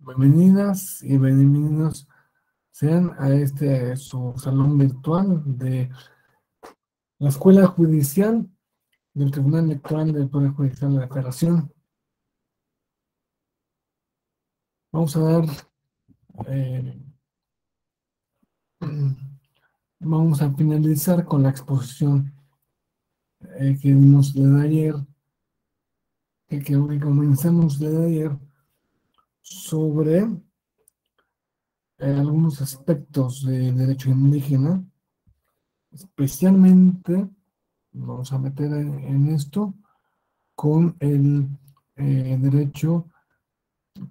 Bienvenidas y bienvenidos sean a su salón virtual de la Escuela Judicial del Tribunal Electoral del Poder Judicial de la Federación. Vamos a dar, eh, vamos a finalizar con la exposición que dimos el día de ayer, que comenzamos el día de ayer sobre algunos aspectos del derecho indígena, especialmente vamos a meter en esto con el derecho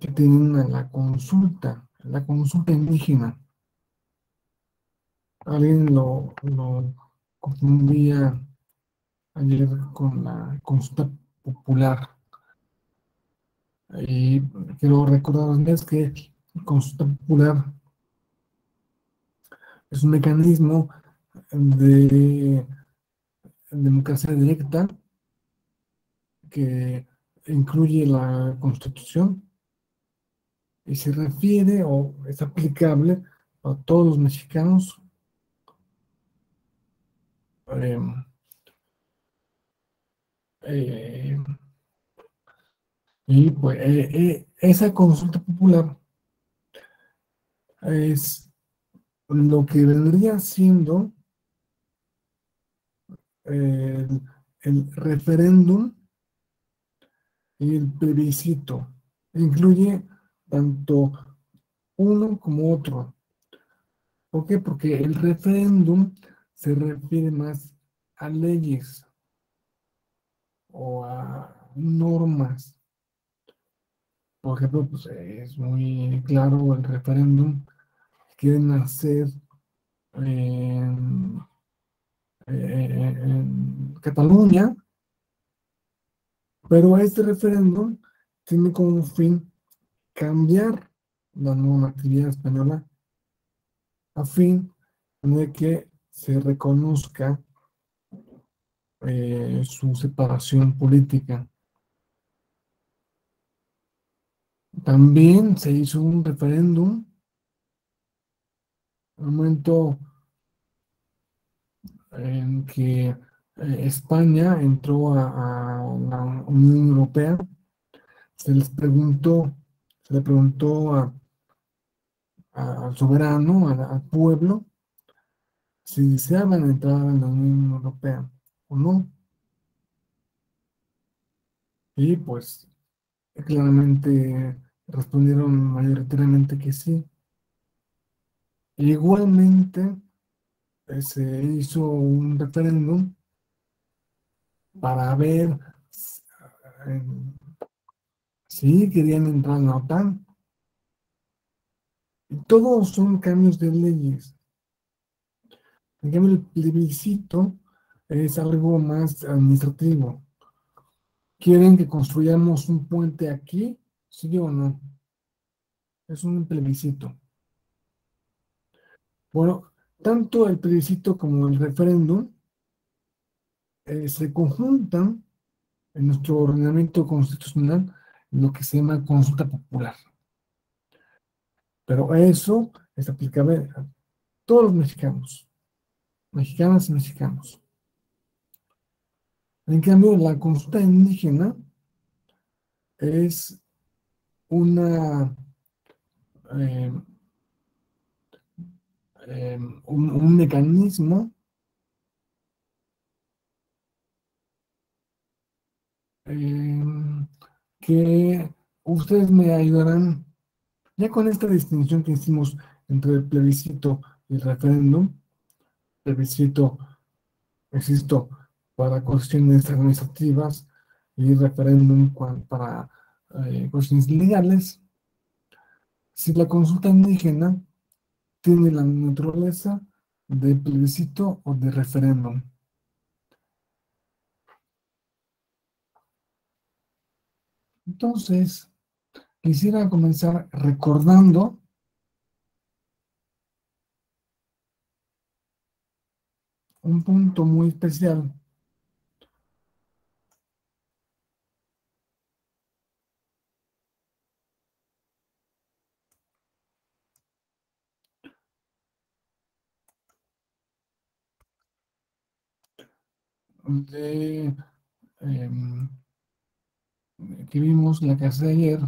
que tienen a la consulta indígena. Alguien lo confundía ayer con la consulta popular. Y quiero recordarles que consulta popular es un mecanismo de democracia directa que incluye la Constitución y se refiere o es aplicable a todos los mexicanos, eh, eh, y pues esa consulta popular es lo que vendría siendo el, el referéndum y el plebiscito. Incluye tanto uno como otro. ¿Por qué? Porque el referéndum se refiere más a leyes o a normas. Por ejemplo, pues es muy claro el referéndum que quieren hacer en, en Cataluña, pero este referéndum tiene como fin cambiar la normatividad española a fin de que se reconozca su separación política. También se hizo un referéndum en el momento en que España entró a la Unión Europea. Se le preguntó al soberano, al pueblo, si deseaban entrar en la Unión Europea o no. Y pues claramente respondieron mayoritariamente que sí. Igualmente se hizo un referéndum para ver eh, si querían entrar en la OTAN. Y todos son cambios de leyes. En cambio, el plebiscito es algo más administrativo. ¿Quieren que construyamos un puente aquí? ¿Sí o no? Es un plebiscito. Bueno, tanto el plebiscito como el referéndum se conjuntan en nuestro ordenamiento constitucional en lo que se llama consulta popular. Pero eso es aplicable a todos los mexicanos, mexicanas y mexicanos. En cambio, la consulta indígena es una, eh, un mecanismo eh, que ustedes me ayudarán, ya con esta distinción que hicimos entre el plebiscito y el referéndum. Plebiscito, insisto, para cuestiones administrativas y referéndum para cuestiones legales. Si la consulta indígena tiene la naturaleza de plebiscito o de referéndum. Entonces, quisiera comenzar recordando un punto muy especial. de que vimos en la clase de ayer,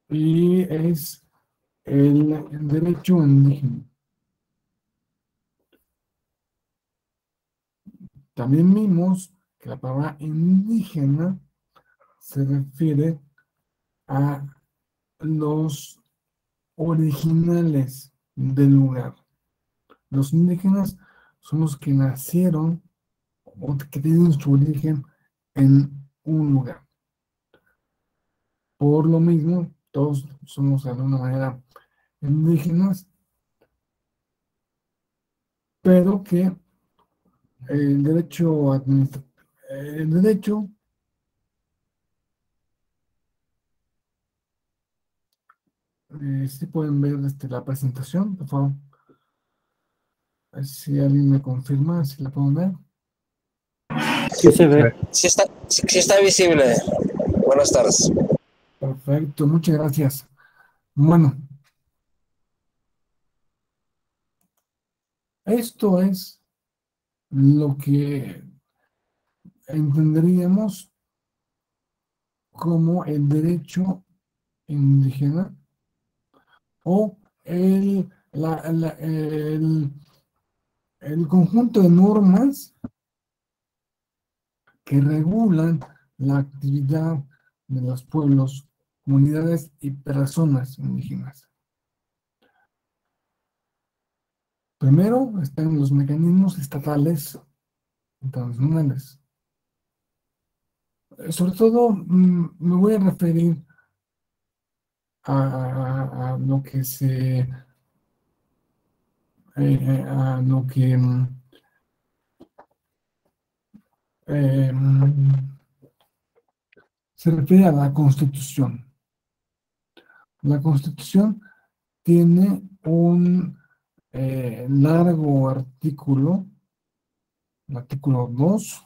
y es el derecho indígena. También vimos que la palabra indígena se refiere a los originales del lugar. Los indígenas son los que nacieron o que tienen su origen en un lugar. Por lo mismo, todos somos de alguna manera indígenas, pero que el derecho el derecho, si pueden ver la presentación, por favor. A ver si alguien me confirma, si la pueden ver. Sí se ve. Sí está visible. Buenas tardes. Perfecto, muchas gracias. Bueno, esto es lo que entenderíamos como el derecho indígena o el conjunto de normas que regulan la actividad de los pueblos, comunidades y personas indígenas. Primero están los mecanismos estatales internacionales. Sobre todo, me voy a referir a lo que a lo que se refiere a la Constitución. La Constitución tiene un largo artículo, el artículo 2,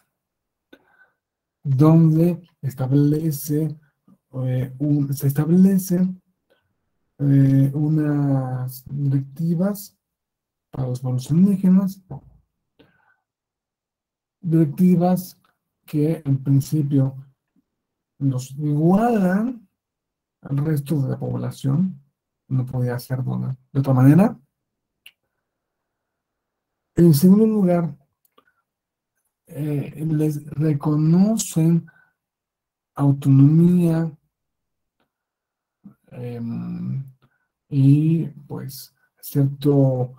donde se establecen unas directivas para los pueblos indígenas, directivas que en principio los igualan al resto de la población, no podía ser de otra manera. En segundo lugar, les reconocen autonomía y pues cierto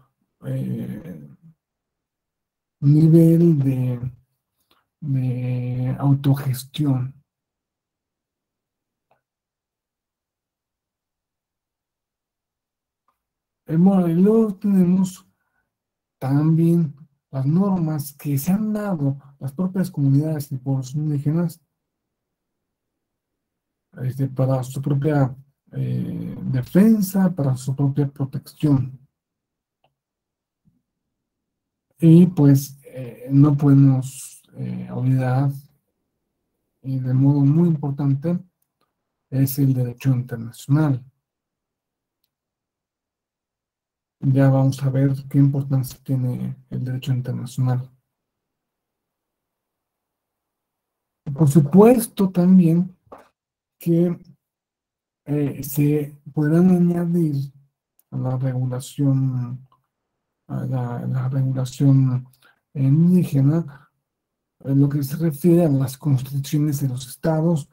nivel de autogestión. Bueno, y luego tenemos también las normas que se han dado las propias comunidades y pueblos indígenas para su propia defensa, para su propia protección. Y pues no podemos olvidar, y de modo muy importante, es el derecho internacional. Ya vamos a ver qué importancia tiene el derecho internacional. Por supuesto también que se podrán añadir a la regulación, la regulación indígena, en lo que se refiere a las constituciones de los estados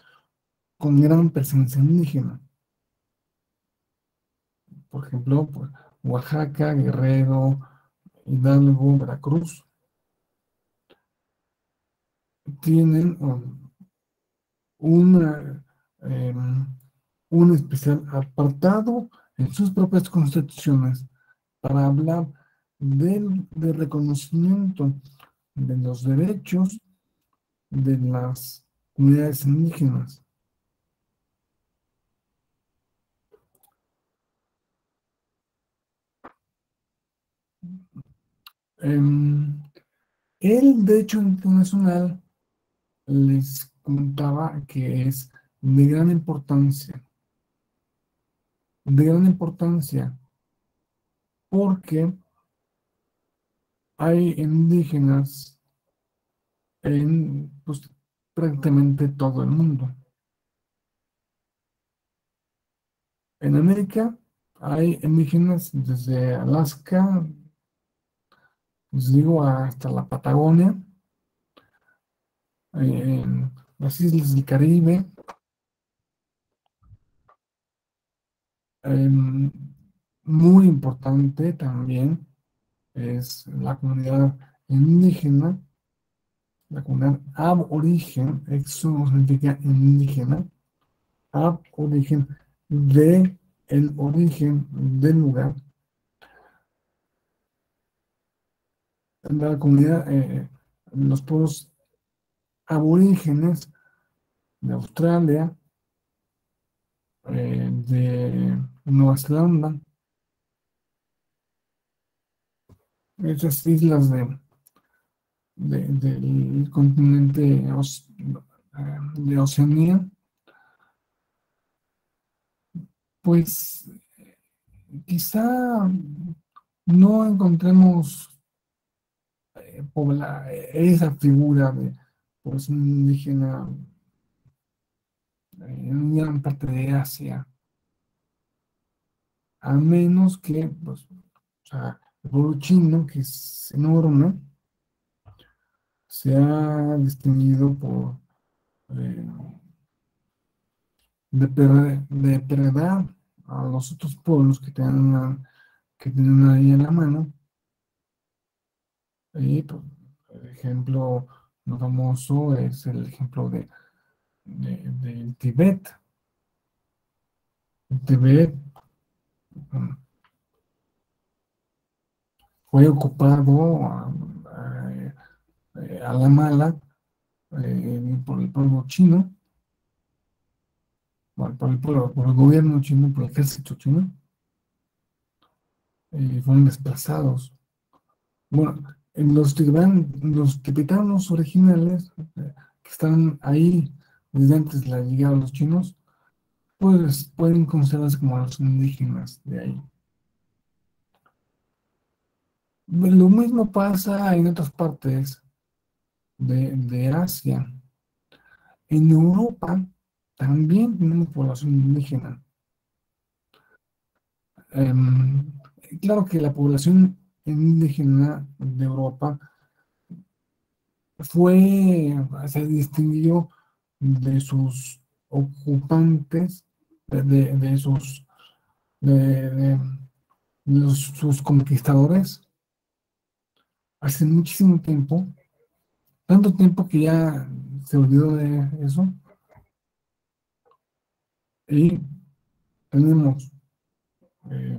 con gran presencia indígena. Por ejemplo, pues, Oaxaca, Guerrero, Hidalgo, Veracruz, tienen un especial apartado en sus propias constituciones para hablar del reconocimiento de los derechos de las comunidades indígenas. El derecho internacional les comentaba que es de gran importancia, porque hay indígenas en pues, prácticamente todo el mundo. En América hay indígenas desde Alaska, les digo, hasta la Patagonia, en las islas del Caribe. Em, Muy importante también es la comunidad indígena, la comunidad aborigen, eso significa indígena, aborigen, de el origen del lugar, la comunidad, los pueblos aborígenes de Australia, de Nueva Zelanda, esas islas del continente de Oceanía, pues quizá no encontremos esa figura de pues, un indígena en gran parte de Asia, a menos que pues, o sea, el pueblo chino, que es enorme, se ha distinguido por eh, depredar a los otros pueblos que tienen ahí en la mano. Y, pues, el ejemplo más famoso es el ejemplo del Tíbet. El Tíbet fue ocupado a la mala por el pueblo chino, bueno, por el gobierno chino, por el ejército chino, fueron desplazados. Bueno, los tibetanos originales que están ahí desde antes de la llegada de los chinos, pues pueden considerarse como los indígenas de ahí. Lo mismo pasa en otras partes de Asia. En Europa también tenemos población indígena. Em, claro que la población indígena de Europa se distinguió de sus ocupantes, de sus conquistadores hace muchísimo tiempo, tanto tiempo que ya se olvidó de eso, y tenemos eh,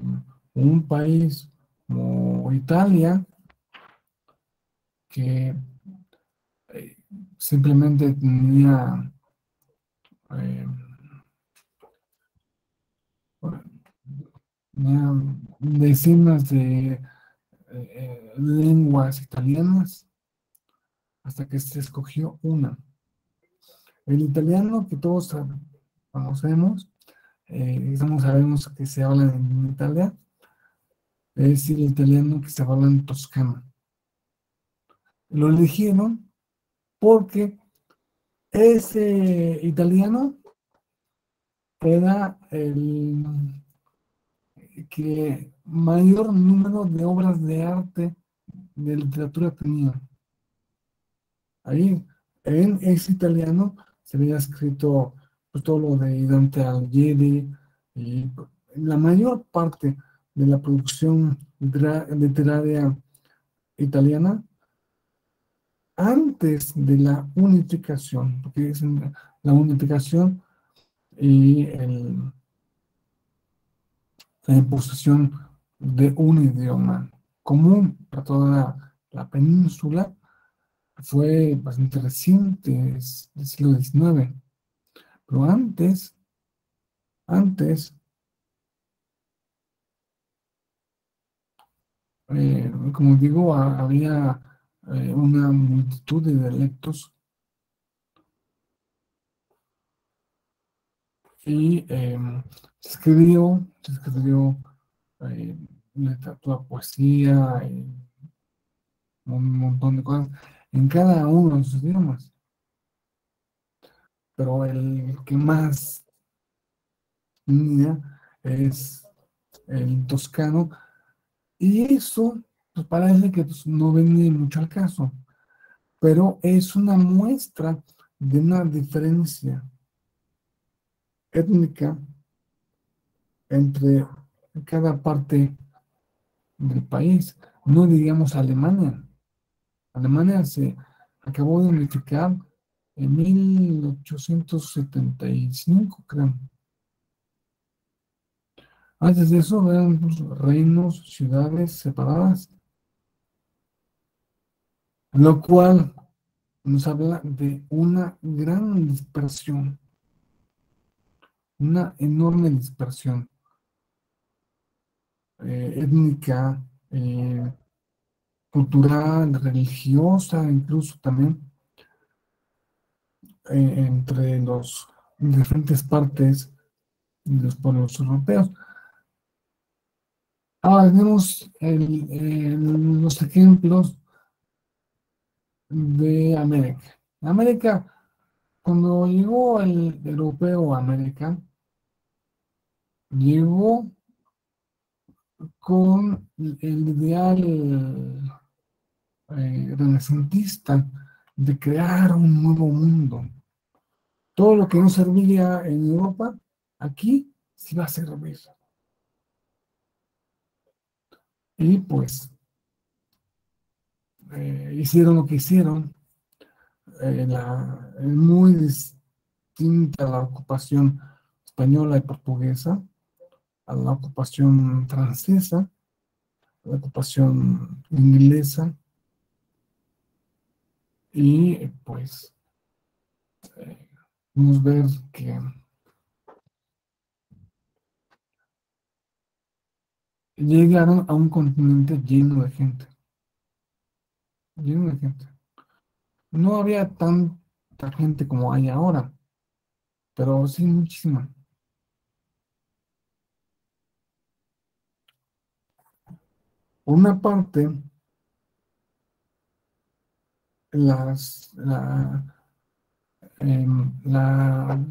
un país como Italia que eh, simplemente eh, tenía decenas de lenguas italianas hasta que se escogió una. El italiano que todos conocemos, sabemos que se habla en Italia, es el italiano que se habla en Toscana. Lo eligieron porque ese italiano era el que mayor número de obras de arte, de literatura tenía. Ahí, en ese italiano, se había escrito pues, todo lo de Dante Alighieri, y la mayor parte de la producción literaria italiana antes de la unificación, porque es la unificación y la imposición de un idioma común para toda la península fue bastante reciente, es del siglo XIX. Pero antes, como digo, había una multitud de dialectos y se escribió literatura, poesía, un montón de cosas en cada uno de sus idiomas. Pero el que más unía es el toscano, y eso pues parece que pues, no viene mucho al caso, pero es una muestra de una diferencia étnica entre cada parte del país. No diríamos Alemania. Alemania se acabó de unificar en 1875, creo. Antes de eso eran reinos, ciudades separadas, lo cual nos habla de una gran dispersión, una enorme dispersión étnica, cultural, religiosa, incluso también entre los diferentes partes de los pueblos europeos. Ahora tenemos los ejemplos de América. América, cuando llegó el europeo a América, llegó con el ideal renacentista de crear un nuevo mundo. Todo lo que no servía en Europa, aquí sí va a servir. Y pues hicieron lo que hicieron, muy distinta a la ocupación española y portuguesa, a la ocupación francesa, a la ocupación inglesa, y pues vamos a ver que llegaron a un continente lleno de gente, lleno de gente. No había tanta gente como hay ahora, pero sí muchísima. Por una parte, las, la, la,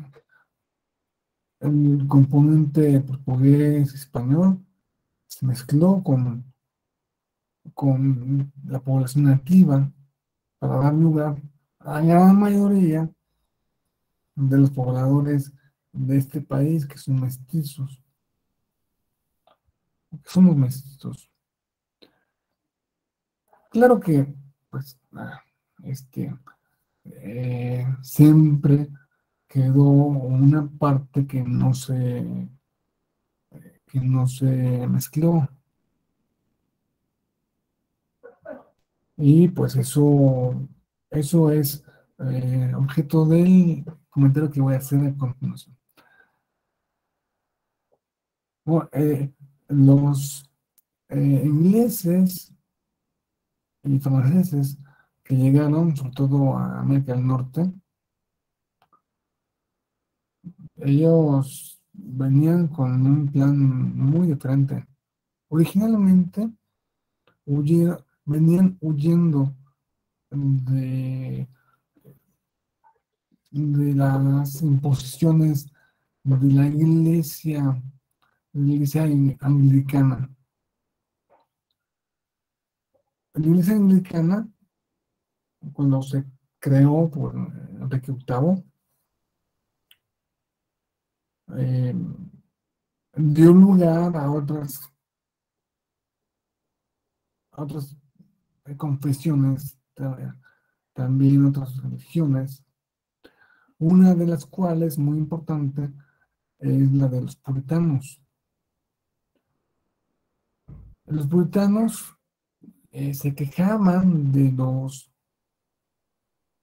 el componente portugués, español, se mezcló con la población nativa para dar lugar a la gran mayoría de los pobladores de este país que son mestizos, que somos mestizos. Claro que, pues, siempre quedó una parte que no se mezcló. Y pues eso es objeto del comentario que voy a hacer a continuación. Bueno, los ingleses y franceses que llegaron, sobre todo a América del Norte, ellos venían con un plan muy diferente. Originalmente venían huyendo de, de las imposiciones de la iglesia anglicana. La iglesia anglicana, cuando se creó por Enrique VIII, eh, dio lugar a otras confesiones, también otras religiones, una de las cuales, muy importante, es la de los puritanos. Los puritanos se quejaban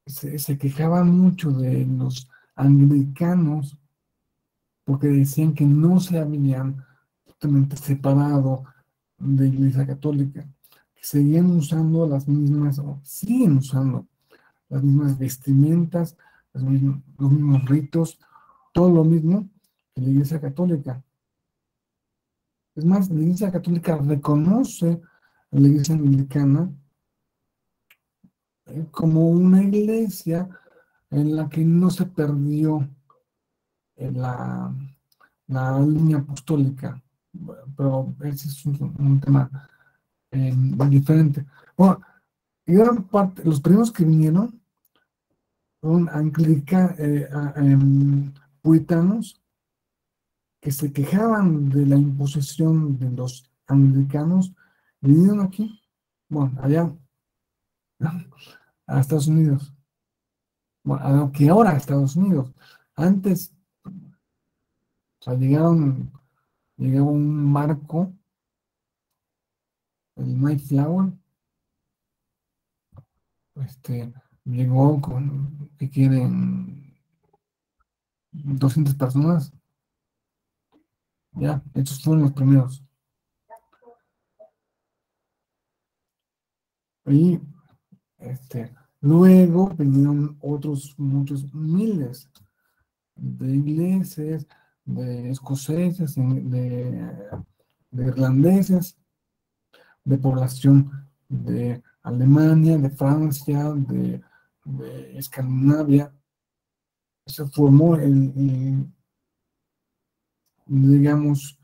se quejaban mucho de los anglicanos porque decían que no se habían totalmente separado de la Iglesia Católica, que seguían usando o siguen usando las mismas vestimentas, los mismos ritos, todo lo mismo que la Iglesia Católica. Es más, la Iglesia Católica reconoce a la Iglesia Anglicana como una iglesia en la que no se perdió la, la línea apostólica, pero ese es un tema diferente. Bueno, y gran parte, los primeros que vinieron fueron puritanos que se quejaban de la imposición de los anglicanos, vinieron aquí, bueno, allá, a Estados Unidos, bueno, a lo que ahora Estados Unidos. Antes, o sea, llegaba un barco, el Mayflower, este, llegó con, que quieren, 200 personas, ya, estos fueron los primeros. Y luego vinieron otros muchos miles de ingleses, de escoceses, de irlandeses, de población de Alemania, de Francia, de Escandinavia. Se formó digamos,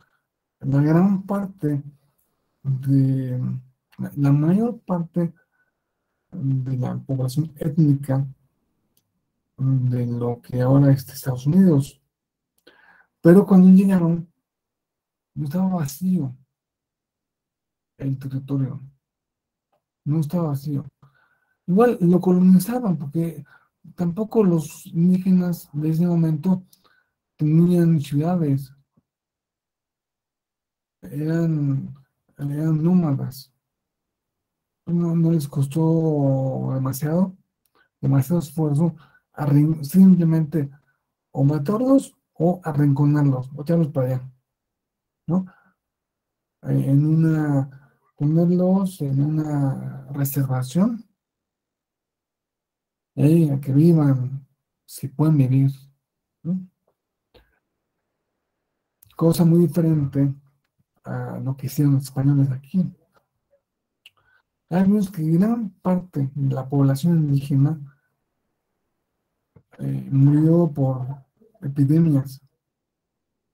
la gran parte de, la mayor parte de la población étnica de lo que ahora es Estados Unidos. Pero cuando llegaron, no estaba vacío el territorio, no estaba vacío. Igual lo colonizaban porque tampoco los indígenas de ese momento tenían ciudades, eran nómadas. No les costó demasiado esfuerzo simplemente o matarlos o arrinconarlos, o echarlos para allá, ¿no? Ponerlos en una reservación, y ahí a que vivan, si pueden vivir, ¿no? Cosa muy diferente a lo que hicieron los españoles aquí. Hay menos que gran parte de la población indígena murió por epidemias.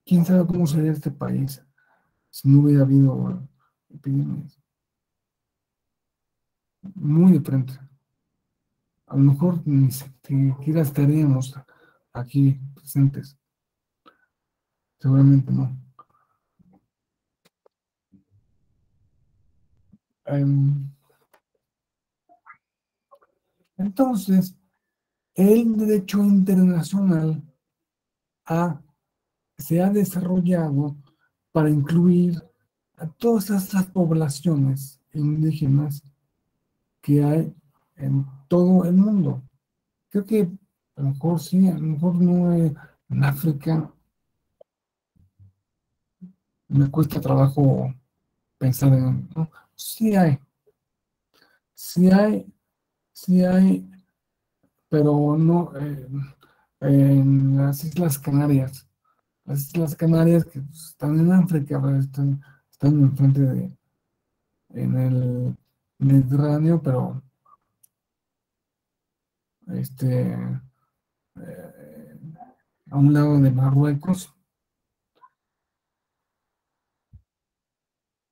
¿Quién sabe cómo sería este país si no hubiera habido epidemias? Muy diferente. A lo mejor ni siquiera estaríamos aquí presentes. Seguramente no. Entonces, el derecho internacional se ha desarrollado para incluir a todas estas poblaciones indígenas que hay en todo el mundo. Creo que a lo mejor sí, a lo mejor no, en África me cuesta trabajo pensar en, ¿no? Sí hay, sí hay, sí hay, pero no en las Islas Canarias. Las Islas Canarias que pues, están en África, pero están enfrente en el Mediterráneo, pero eh, a un lado de Marruecos,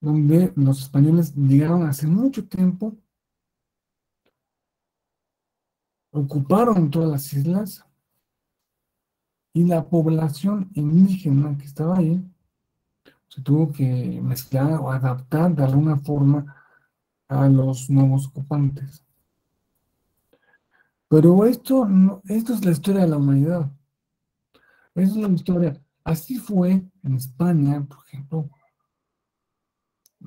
donde los españoles llegaron hace mucho tiempo, ocuparon todas las islas y la población indígena que estaba ahí se tuvo que mezclar o adaptar de alguna forma a los nuevos ocupantes. Pero esto es la historia de la humanidad. Esa es la historia. Así fue en España, por ejemplo.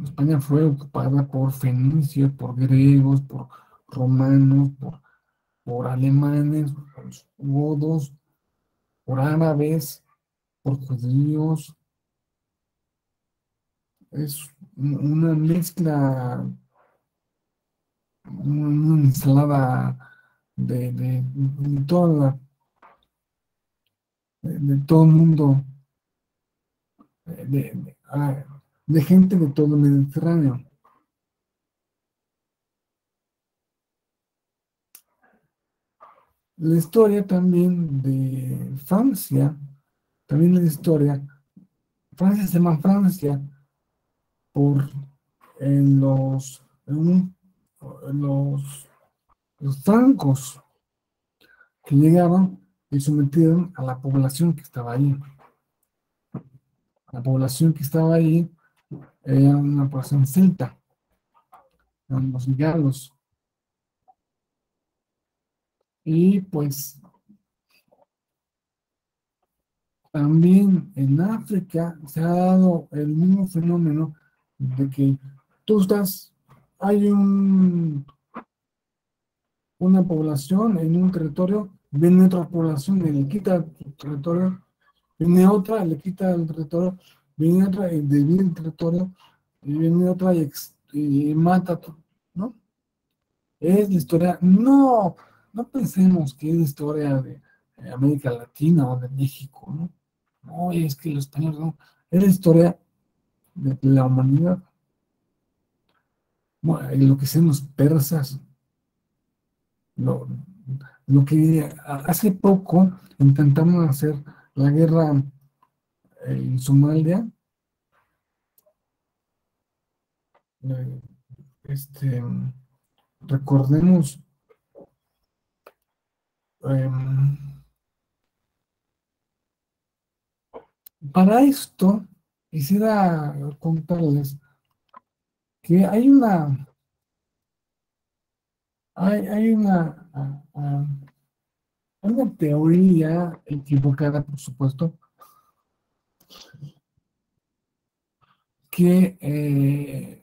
España fue ocupada por fenicios, por griegos, por romanos, por alemanes, por los godos, por árabes, por judíos. Es una mezcla, una ensalada de de todo el mundo, de gente de todo el Mediterráneo. La historia también de Francia, también la historia, Francia se llama Francia por en los francos que llegaron y sometieron a la población que estaba ahí. La población que estaba ahí era una población celta, eran los galos. Y pues también en África se ha dado el mismo fenómeno de que tú estás, hay una población en un territorio, viene otra población y le quita el territorio, viene otra, le quita el territorio, viene otra y divide el territorio, y viene otra y mata, ¿no? Es la historia, no pensemos que es la historia de América Latina o de México, ¿no? No, es que los españoles no, es la historia de la humanidad. Bueno, y lo que hacen los persas, lo, lo que hace poco intentaron hacer la guerra en Somalia, eh, este, recordemos, em, para esto quisiera contarles que hay una teoría equivocada, por supuesto, que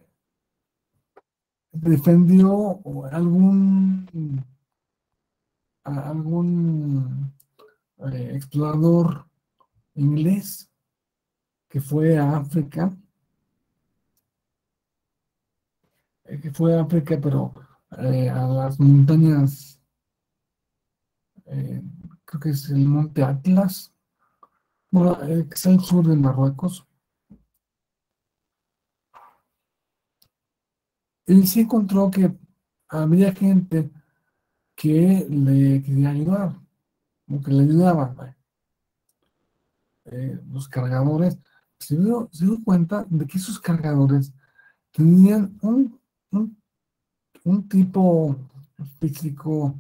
defendió algún explorador inglés que fue a África, pero a las montañas, eh, creo que es el monte Atlas, bueno, que está al sur de Marruecos, y se encontró que había gente que le quería ayudar, o que le ayudaban, los cargadores, se dio cuenta de que esos cargadores tenían un, un tipo físico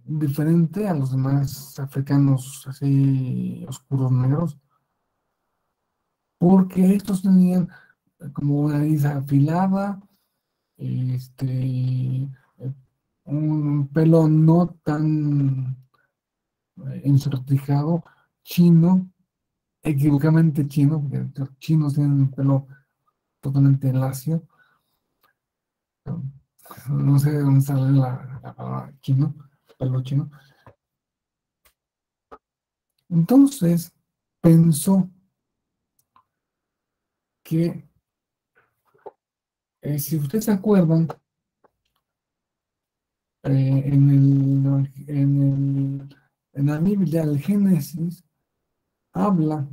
diferente a los demás africanos así oscuros negros, porque estos tenían como una nariz afilada, este, un pelo no tan ensortijado, chino, equivocadamente chino, porque los chinos tienen un pelo totalmente lacio. No sé de dónde sale la palabra chino, pelo chino. Entonces pensó que, si ustedes se acuerdan, en la Biblia, el Génesis habla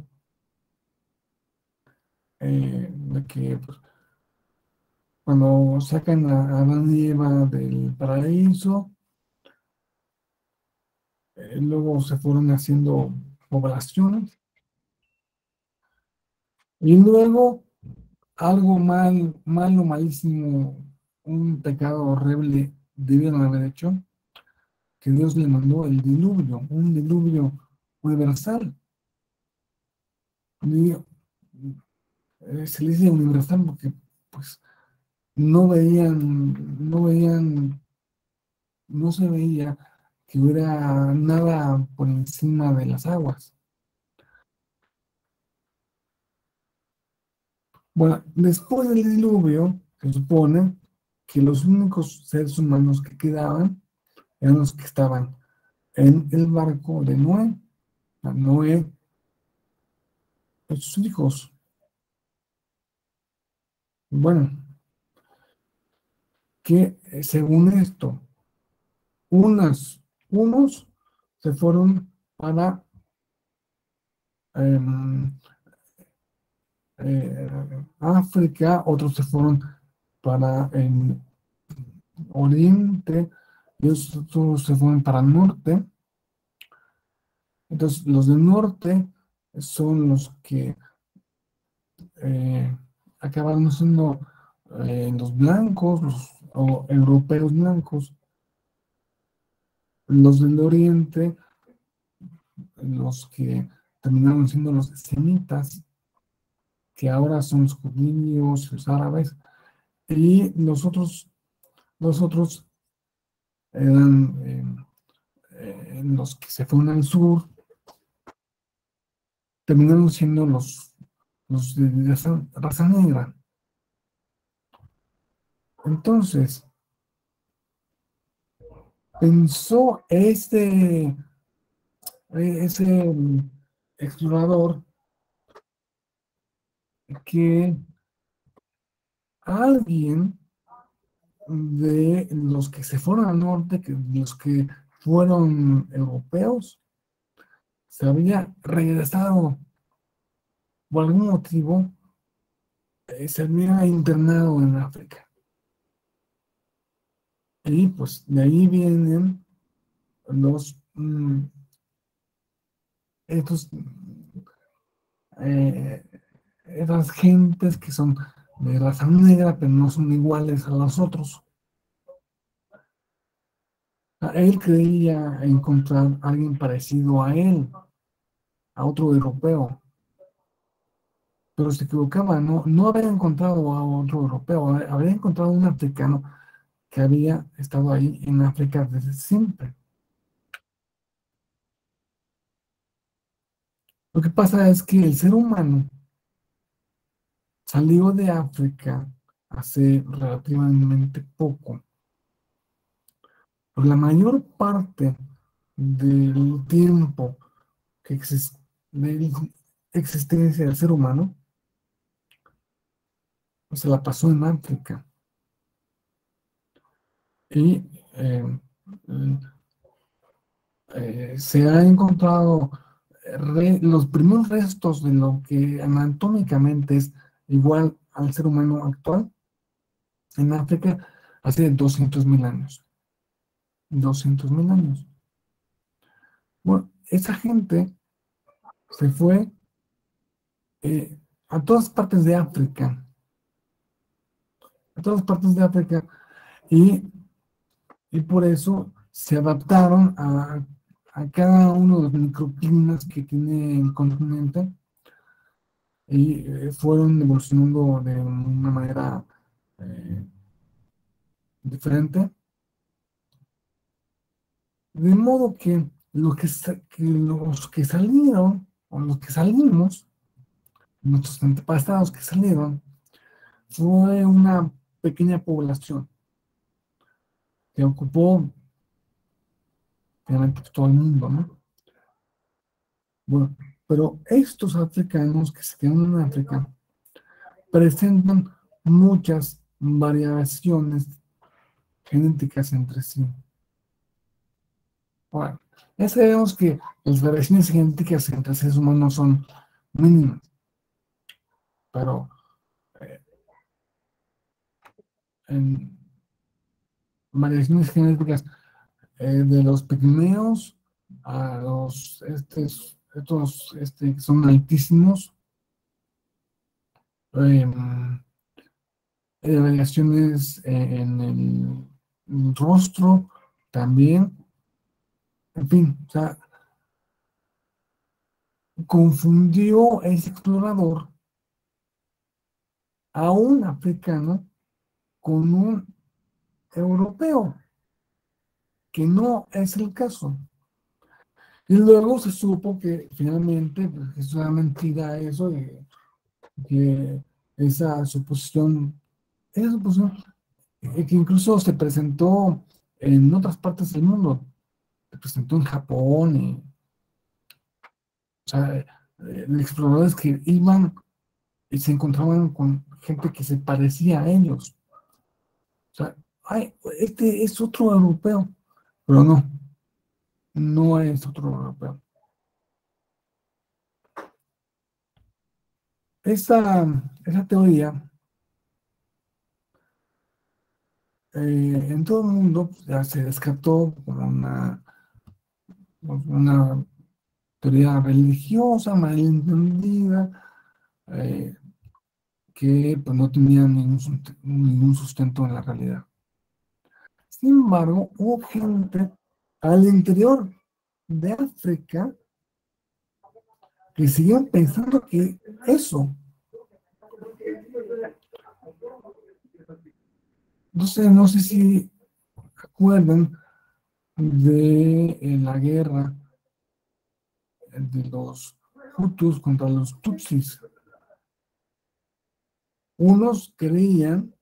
de que pues, cuando sacan a Adán y Eva del paraíso, luego se fueron haciendo poblaciones y luego algo malo, malísimo, un pecado horrible debieron haber hecho, que Dios le mandó el diluvio, un diluvio universal. Y, se le dice universal porque pues no se veía que hubiera nada por encima de las aguas. Bueno, después del diluvio, se supone que los únicos seres humanos que quedaban eran los que estaban en el barco de Noé. Noé y sus hijos. Bueno, que según esto, unos se fueron para em, África, otros se fueron para el Oriente, Ellos todos se fueron para el norte. Entonces, los del norte son los que eh, acabaron siendo los blancos, o europeos blancos. Los del oriente, los que terminaron siendo los semitas, que ahora son los judíos, los árabes, y los otros eran los que se fueron al sur, terminaron siendo los de raza negra. Entonces, pensó ese explorador que alguien de los que se fueron al norte, que los que fueron europeos, se había regresado por algún motivo, se había internado en África. Y pues de ahí vienen los estos eh, esas gentes que son de raza negra, pero no son iguales a los otros. Él creía encontrar a alguien parecido a él, a otro europeo, pero se equivocaba, no había encontrado a otro europeo, había encontrado a un africano que había estado ahí en África desde siempre. Lo que pasa es que el ser humano salió de África hace relativamente poco. Por la mayor parte del tiempo de existencia del ser humano, pues, se la pasó en África. Y eh, se ha encontrado los primeros restos de lo que anatómicamente es igual al ser humano actual en África hace 200.000 años. 200.000 años. Bueno, esa gente se fue a todas partes de África, a todas partes de África, y, y por eso se adaptaron a cada uno de los microclimas que tiene el continente y fueron evolucionando de una manera eh, diferente, de modo que los que salieron, o los que salimos, nuestros antepasados que salieron, fue una pequeña población que ocupó obviamente todo el mundo, ¿no? Bueno, pero estos africanos que se quedan en África presentan muchas variaciones genéticas entre sí. Bueno, ya sabemos que las variaciones genéticas entre seres humanos son mínimas, pero eh, en variaciones genéticas de los pigmeos a estos que son altísimos, variaciones en el rostro también, en fin, o sea, confundió ese explorador a un africano con un europeo, que no es el caso. Y luego se supo que finalmente pues, es una mentira eso, que esa suposición que incluso se presentó en otras partes del mundo, se presentó en Japón, o sea, exploradores que iban y se encontraban con gente que se parecía a ellos. O sea, ay, este es otro europeo, pero no es otro europeo. Esa teoría en todo el mundo ya se descartó como una teoría religiosa malentendida, que pues, no tenía ningún sustento en la realidad. Sin embargo, hubo gente al interior de África que siguieron pensando que eso. Entonces, no sé si acuerdan de la guerra de los Hutus contra los Tutsis. Unos creían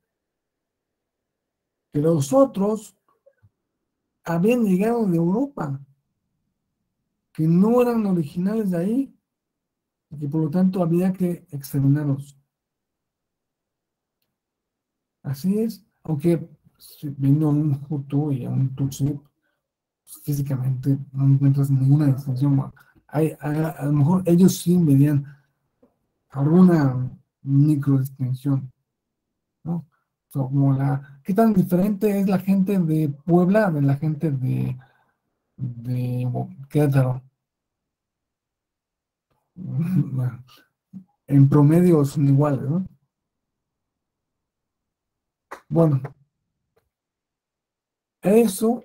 que los otros habían llegado de Europa, que no eran originales de ahí, y que por lo tanto había que exterminarlos. Así es, aunque si viendo a un Hutu y a un Tutsi, pues, físicamente no encuentras ninguna distinción. A lo mejor ellos sí medían alguna micro distinción, ¿no? O sea, ¿qué tan diferente es la gente de Puebla de la gente de Querétaro? Bueno, en promedio son iguales, ¿no? Bueno, eso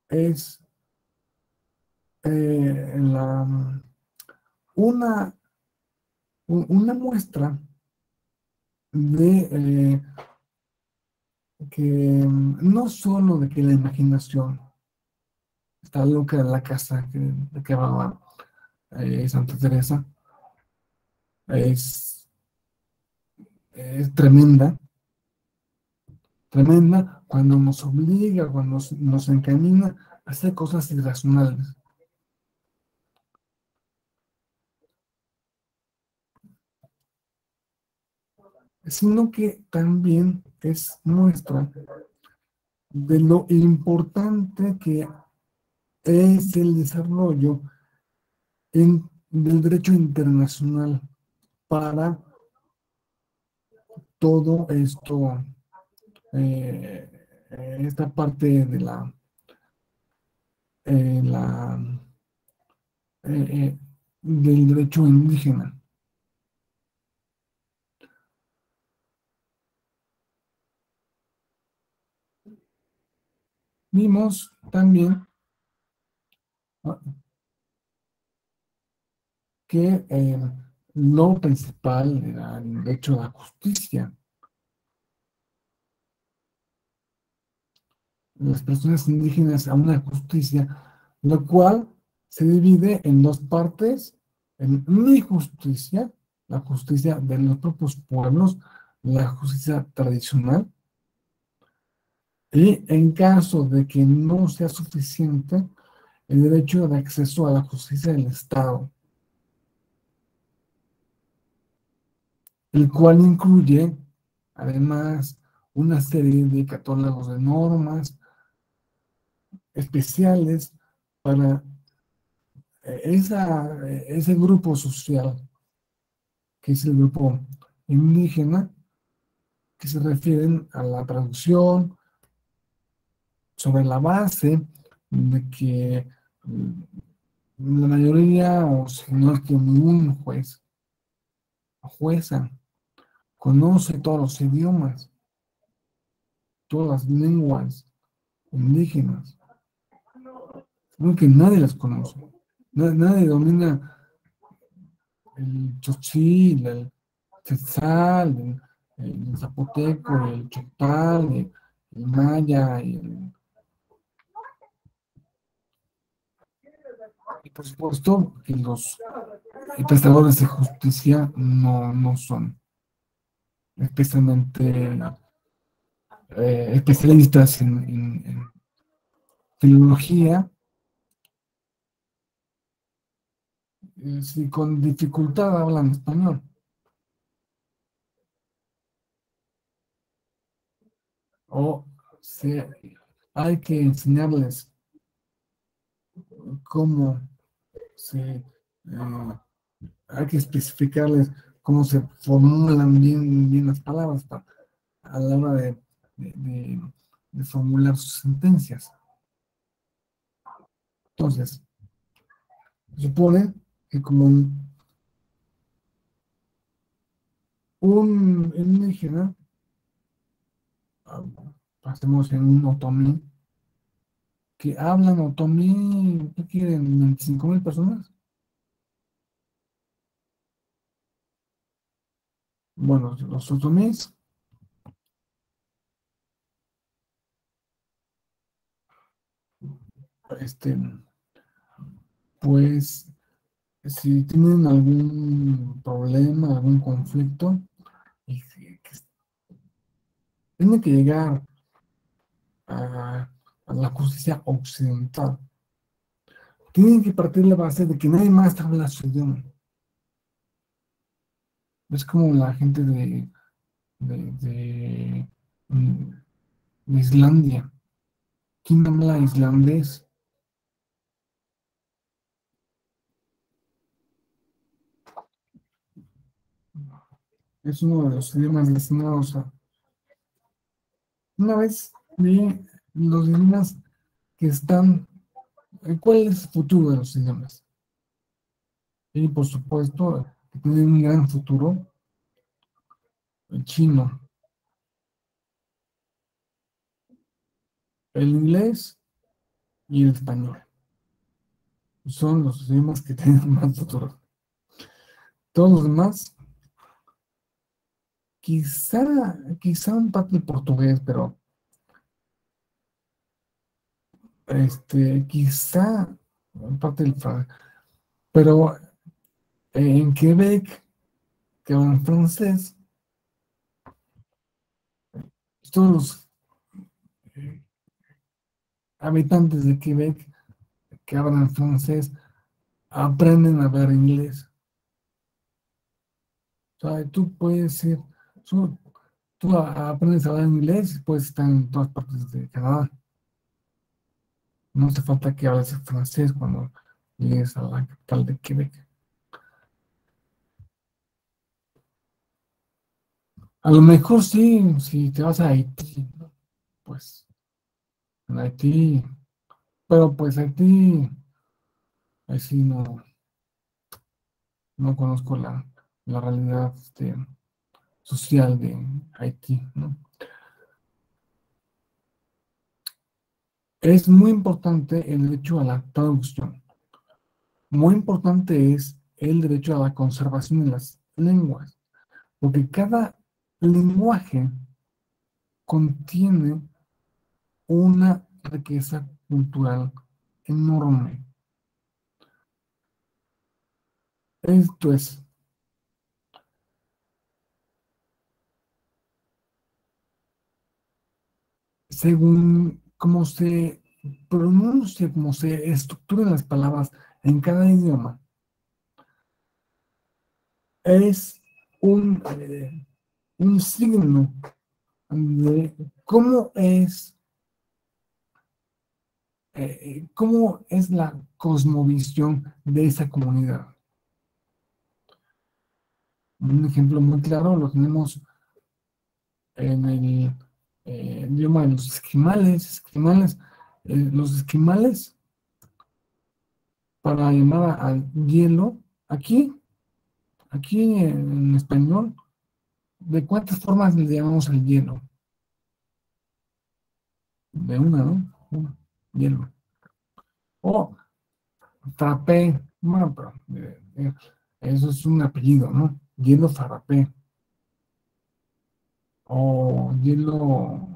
es una, una muestra de que no solo de que la imaginación está loca de la casa de que hablaba Santa Teresa es, es tremenda, tremenda cuando nos obliga, cuando nos encamina a hacer cosas irracionales. Sino que también es muestra de lo importante que es el desarrollo del derecho internacional para todo esto, esta parte de la del derecho indígena. Vimos también que lo principal era el derecho a la justicia. Las personas indígenas a una justicia, lo cual se divide en dos partes: en mi justicia, la justicia de los propios pueblos, la justicia tradicional, y en caso de que no sea suficiente, el derecho de acceso a la justicia del Estado, el cual incluye además una serie de catálogos de normas especiales para ese grupo social, que es el grupo indígena, que se refieren a la traducción sobre la base de que la mayoría, o si no es que ningún juez o jueza conoce todos los idiomas, todas las lenguas indígenas, que nadie las conoce. Nadie domina el chochil, el quetzal, el zapoteco, el choctal, el maya, y por supuesto que los prestadores de justicia no son especialmente especialistas en filología, si con dificultad hablan español. O si hay que enseñarles cómo hay que especificarles cómo se formulan bien las palabras a la hora de de formular sus sentencias. Entonces, se supone que como un indígena, ah, hacemos en un otomí, que hablan otomí, ¿qué quieren? 25,000 personas. Bueno, los otomíes, este, pues, si tienen algún problema, algún conflicto, y que tienen que llegar a la justicia occidental, tienen que partir de la base de que nadie más habla su idioma. Es como la gente de, de, mm, de Islandia. ¿Quién habla islandés? Es uno de los idiomas destinados a... Una vez vi los idiomas que están... ¿Cuál es el futuro de los idiomas? Y por supuesto, que tienen un gran futuro, el chino, el inglés y el español. Son los idiomas que tienen más futuro. Todos los demás, quizá un parte del portugués, pero quizá un parte del francés. Pero en Quebec, que hablan francés, todos los eh, habitantes de Quebec que hablan francés aprenden a hablar inglés. O sea, tú puedes ir, tú aprendes a hablar inglés y puedes estar en todas partes de Canadá. No hace falta que hables francés cuando llegues a la capital de Quebec. A lo mejor sí, si te vas a Haití, ¿no? Pues en Haití, pero pues Haití, ahí sí no conozco la realidad social de Haití, ¿no? Es muy importante el derecho a la traducción. Muy importante es el derecho a la conservación de las lenguas, porque cada lenguaje contiene una riqueza cultural enorme. Esto es, según cómo se pronuncia, cómo se estructuran las palabras en cada idioma, es un signo de cómo es la cosmovisión de esa comunidad. Un ejemplo muy claro lo tenemos en el idioma de los esquimales. Los esquimales, para llamar al hielo, aquí en español, ¿de cuántas formas le llamamos al hielo? De una, ¿no? Una, hielo. O frappé, bueno, pero eso es un apellido, ¿no? Hielo frappé. O hielo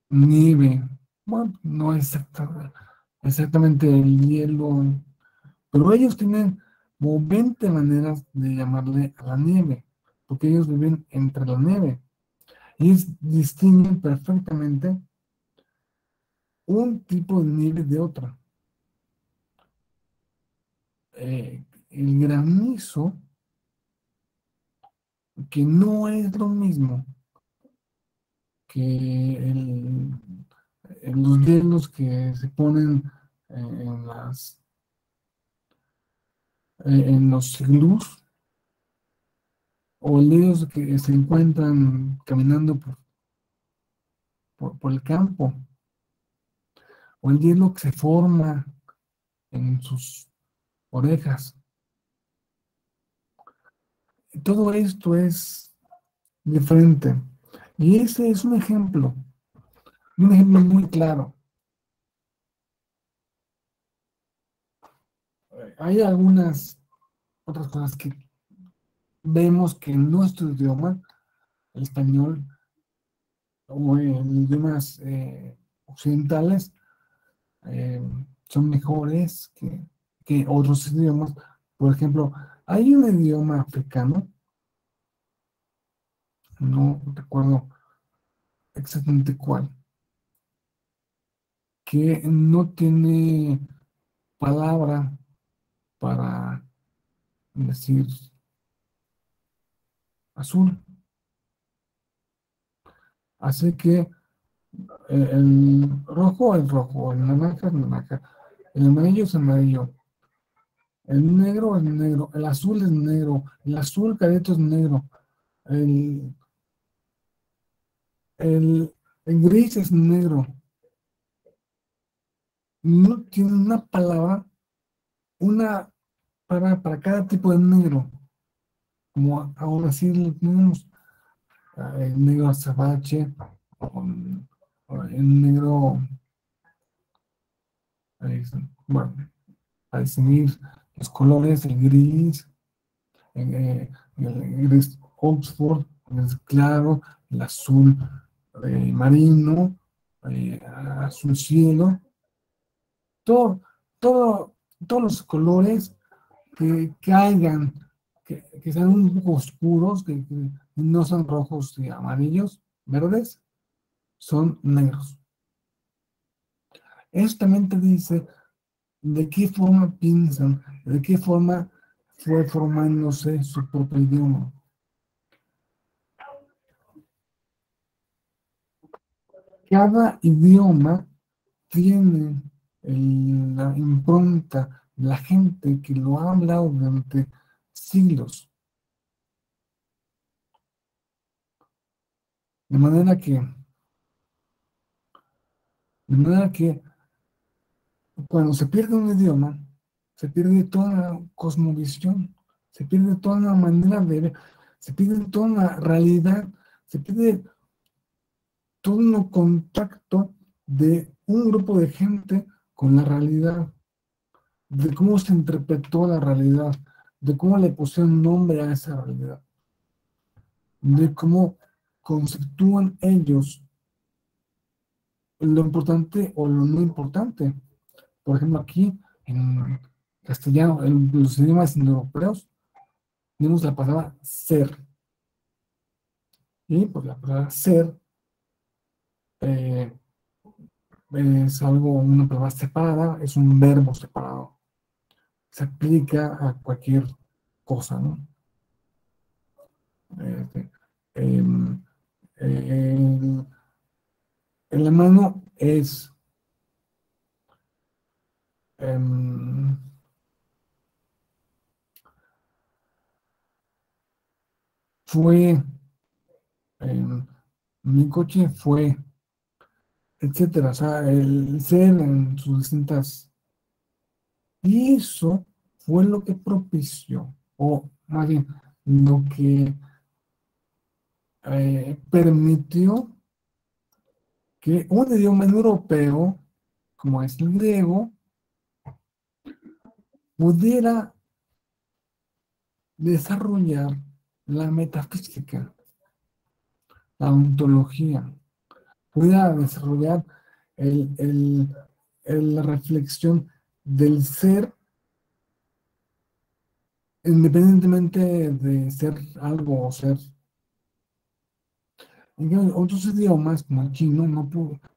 nieve. Bueno, no es exactamente el hielo, pero ellos tienen como 20 maneras de llamarle a la nieve, porque ellos viven entre la nieve. Y distinguen perfectamente un tipo de nieve de otra. El granizo, que no es lo mismo que los hielos que se ponen en los iglús, o hielos que se encuentran caminando por el campo, o el hielo que se forma en sus orejas. Todo esto es diferente. Y ese es un ejemplo muy claro. Hay algunas otras cosas que vemos que en nuestro idioma, el español, o en idiomas occidentales, eh, son mejores que otros idiomas. Por ejemplo, hay un idioma africano, no recuerdo exactamente cuál, que no tiene palabra para decir azul. Así que el rojo es rojo, el naranja es naranja, el amarillo es amarillo, el negro es negro, el azul es negro, el azul clarito es negro, el, el, el gris es negro. No tiene una palabra, una para cada tipo de negro, como ahora sí lo tenemos, el negro azabache, o el negro, eh, bueno, para distinguir los colores, el gris, el gris Oxford, el gris claro, el azul marino, azul cielo, todo, todo, todos los colores que hayan, que sean un poco oscuros, que no son rojos y amarillos, verdes, son negros. Eso también te dice de qué forma piensan, de qué forma fue formándose su propio idioma. Cada idioma tiene la impronta de la gente que lo ha hablado durante siglos. De manera que, de manera que cuando se pierde un idioma, se pierde toda la cosmovisión, se pierde toda la manera de ver, se pierde toda la realidad, se pierde todo un contacto de un grupo de gente con la realidad, de cómo se interpretó la realidad, de cómo le pusieron nombre a esa realidad, de cómo conceptúan ellos lo importante o lo no importante. Por ejemplo, aquí en castellano, en los idiomas indoeuropeos, tenemos la palabra ser. Y pues la palabra ser eh, es algo, una palabra separada, es un verbo separado. Se aplica a cualquier cosa, ¿no? Este, em, el, el hermano es em, fue, mi coche fue, etcétera. O sea, el ser en sus distintas. Y eso fue lo que propició, o más bien, lo que permitió que un idioma europeo, como es el griego, pudiera desarrollar la metafísica, la ontología, pudiera desarrollar el, el- la reflexión del ser, independientemente de ser algo o ser. En otros idiomas, como el chino,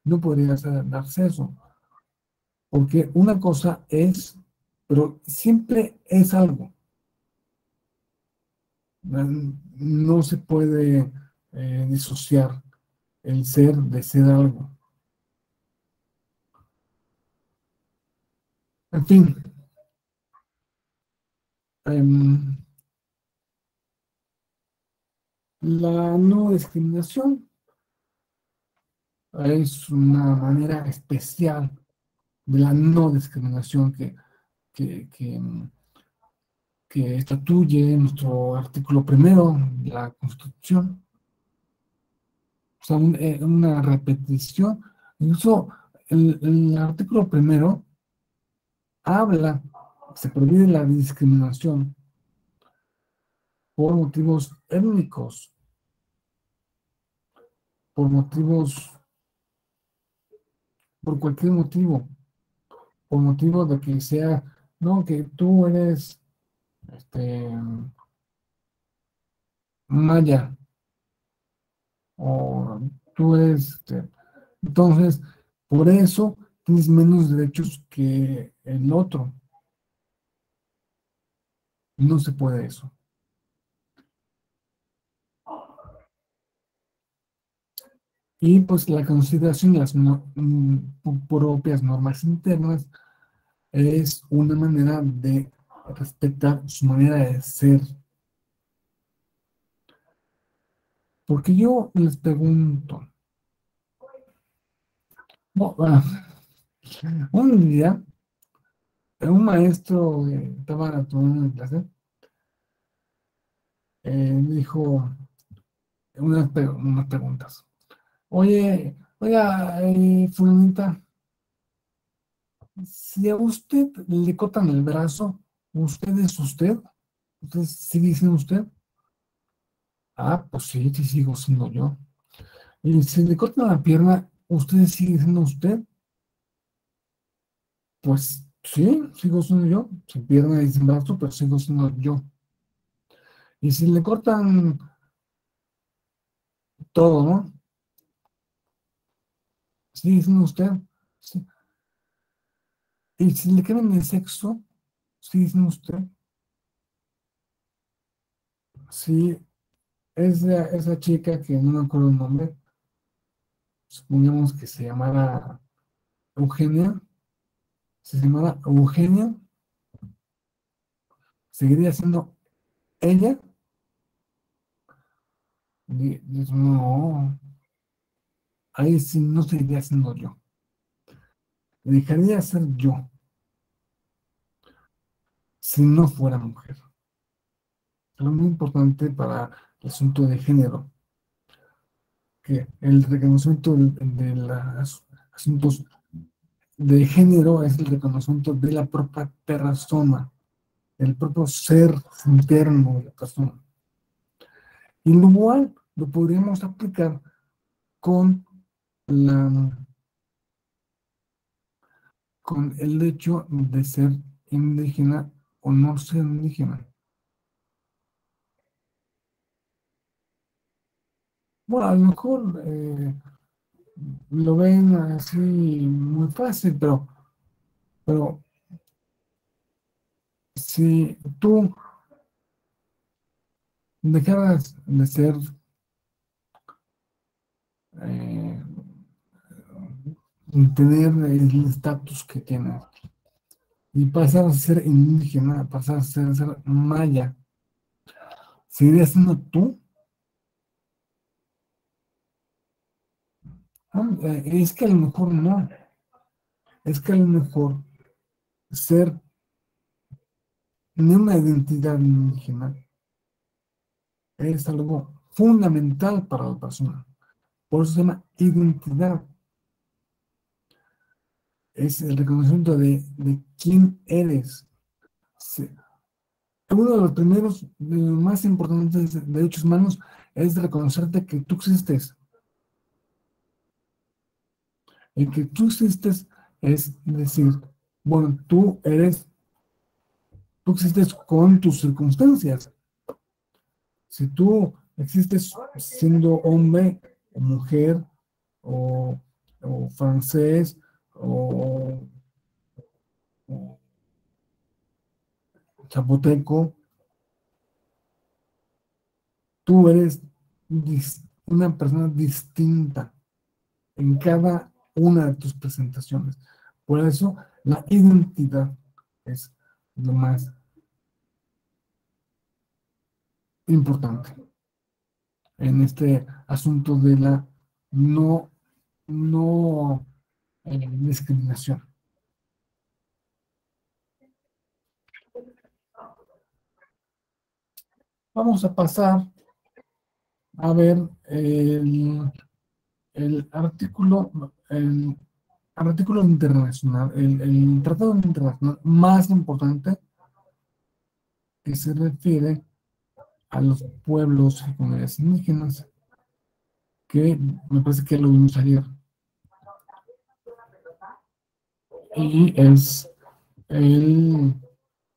no podría darse eso, porque una cosa es, pero siempre es algo. No se puede disociar el ser de ser algo. En fin, em, la no discriminación es una manera especial de la no discriminación que, que, que estatuye nuestro artículo primero de la Constitución. O sea, una repetición. Incluso el artículo primero habla, se prohíbe la discriminación por motivos étnicos, por motivos, por cualquier motivo, por motivo de que sea, no, que tú eres este, maya o tú eres, entonces, por eso tienes menos derechos que el otro. No se puede eso. Y pues la consideración de las propias normas internas es una manera de respetar su manera de ser. Porque yo les pregunto, un día un maestro estaba tomando una clase, me dijo unas preguntas. Oiga, fulanita, si a usted le cortan el brazo, ¿usted es usted? ¿Usted sigue siendo usted? Ah, pues sí, sí sigo siendo yo. Y si le cortan la pierna, ¿usted sigue siendo usted? Pues sí, sigo siendo yo. Sin pierna y sin brazo, pero sigo siendo yo. Y si le cortan todo, ¿no? Sigue siendo usted. Sí. Y si le cambian el sexo, sigue siendo usted. Sí, esa chica que no me acuerdo el nombre, supongamos que se llamara Eugenia, si se llamara Eugenia, seguiría siendo ella. No, ahí sí no seguiría siendo yo. Dejaría de ser yo si no fuera mujer. Lo muy importante para el asunto de género, que el reconocimiento de los asuntos de género es el reconocimiento de la propia persona, el propio ser interno de la persona. Y lo igual lo podríamos aplicar con la, con el hecho de ser indígena o no ser indígena. Bueno, a lo mejor lo ven así muy fácil, pero si tú dejaras de ser eh, tener el estatus que tienes y pasar a ser indígena, pasar a ser maya, ¿seguirías siendo tú? No, es que a lo mejor no, es que a lo mejor ser una identidad indígena es algo fundamental para la persona. Por eso se llama identidad. Es el reconocimiento de quién eres. Sí. Uno de los primeros, de los más importantes derechos humanos es reconocerte que tú existes. El que tú existes es decir, bueno, tú existes con tus circunstancias. Si tú existes siendo hombre o mujer o, o francés o zapoteco, tú eres una persona distinta en cada una de tus presentaciones. Por eso la identidad es lo más importante en este asunto de la no no discriminación. Vamos a pasar a ver el artículo internacional, el tratado internacional más importante que se refiere a los pueblos y comunidades indígenas, que me parece que lo vimos ayer, y es el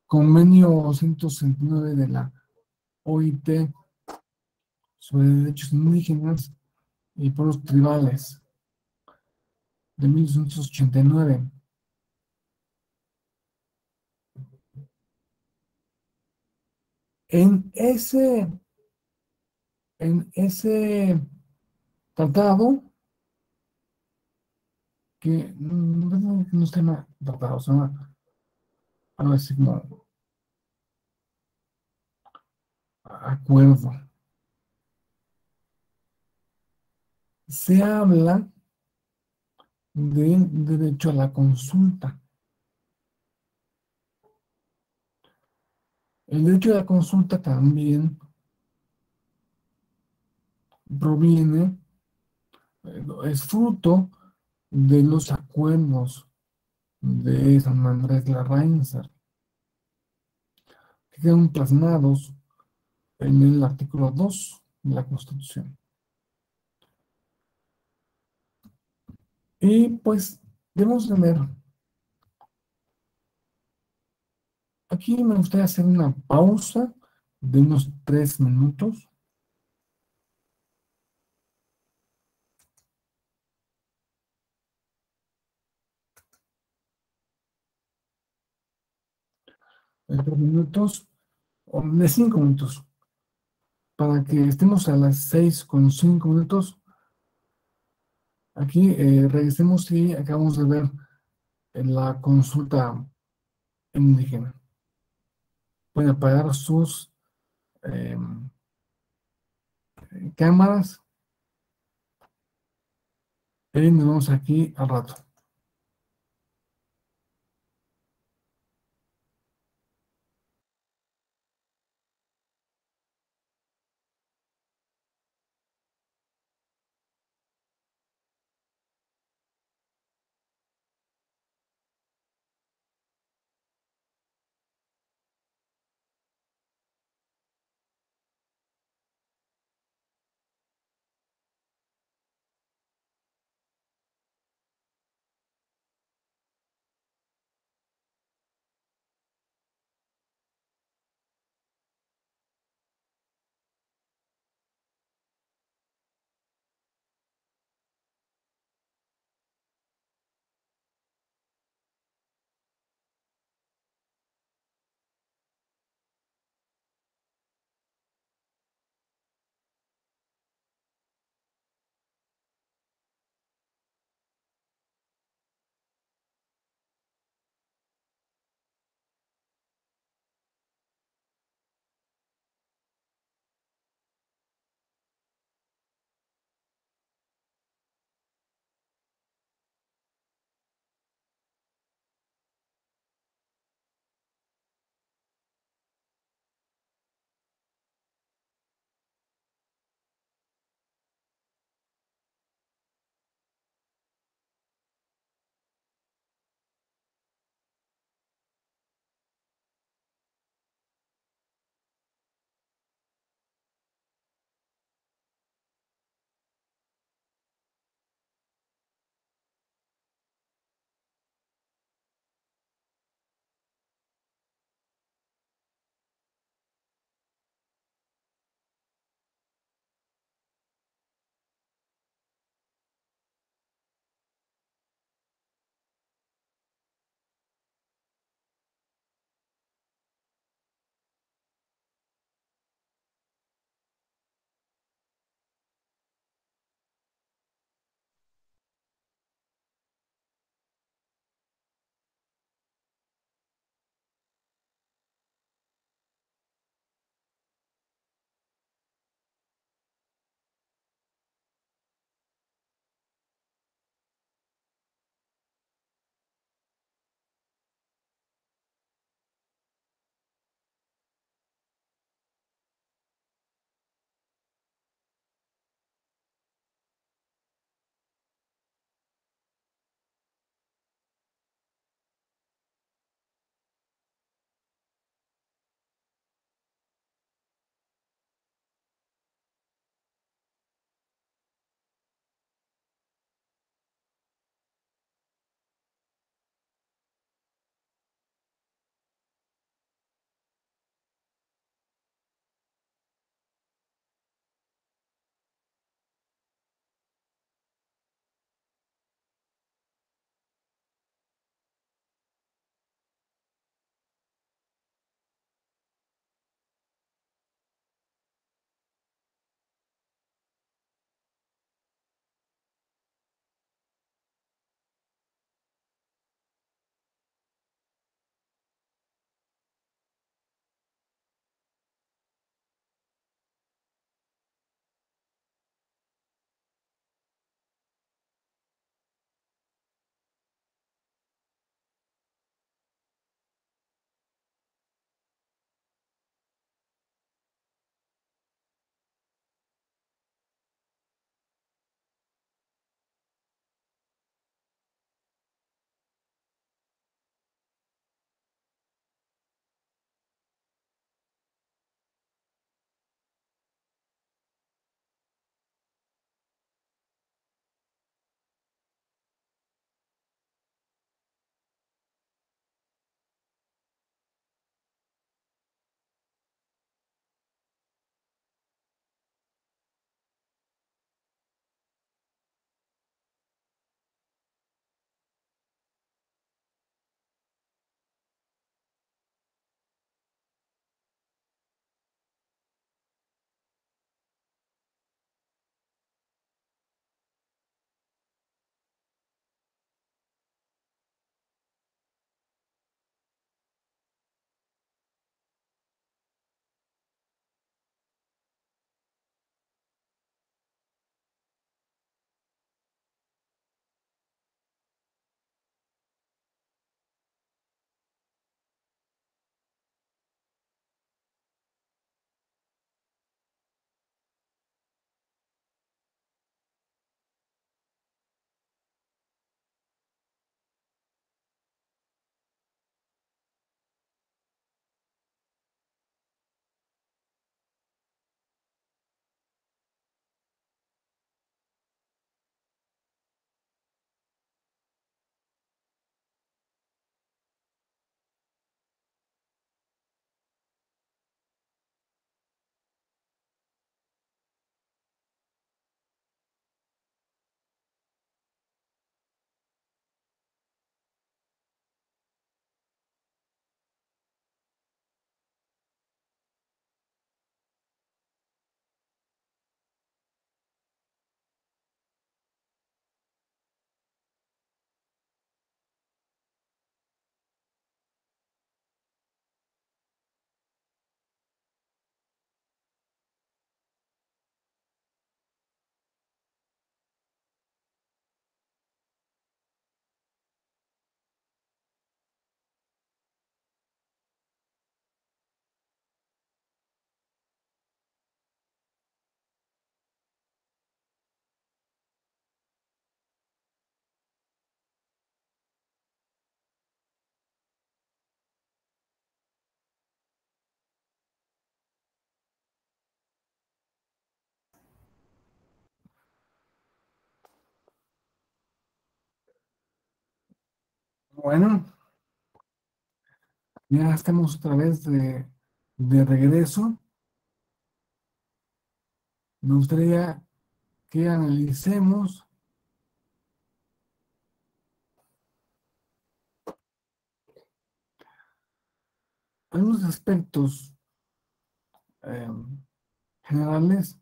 convenio 169 de la OIT sobre derechos indígenas y pueblos tribales de 1989. En ese, en ese tratado, que no se llama tratado, se llama algo así como acuerdo, se habla del derecho a la consulta. El derecho a la consulta también proviene, es fruto de los acuerdos de San Andrés Larraínzar, que quedan plasmados en el artículo 2 de la Constitución. Y pues debemos tener, aquí me gustaría hacer una pausa de unos 3 minutos. De 3 minutos, o de 5 minutos, para que estemos a las 6:05. Aquí regresemos si acabamos de ver en la consulta indígena. Pueden apagar sus cámaras y nos vemos aquí al rato. Bueno, ya estamos otra vez de regreso. Me gustaría que analicemos algunos aspectos eh, generales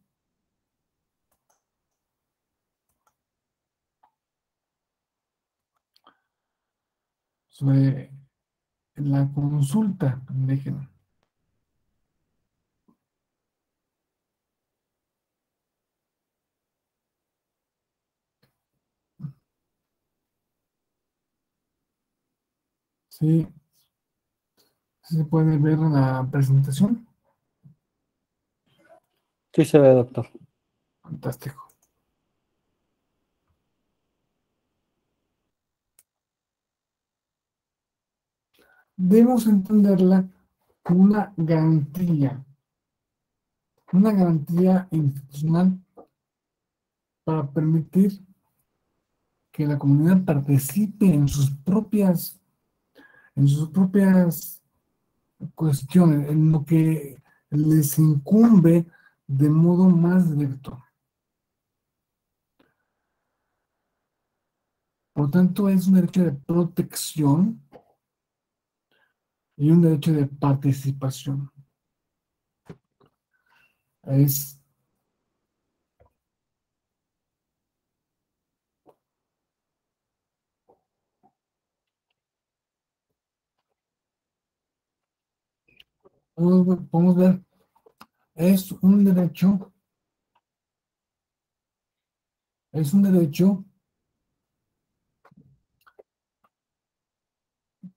sobre la consulta indígena. Sí, sí se puede ver la presentación. Sí se ve, doctor. Fantástico. Debemos entenderla como una garantía institucional para permitir que la comunidad participe en sus propias cuestiones, en lo que les incumbe de modo más directo. Por lo tanto, es un derecho de protección y un derecho de participación. Es podemos ver, es un derecho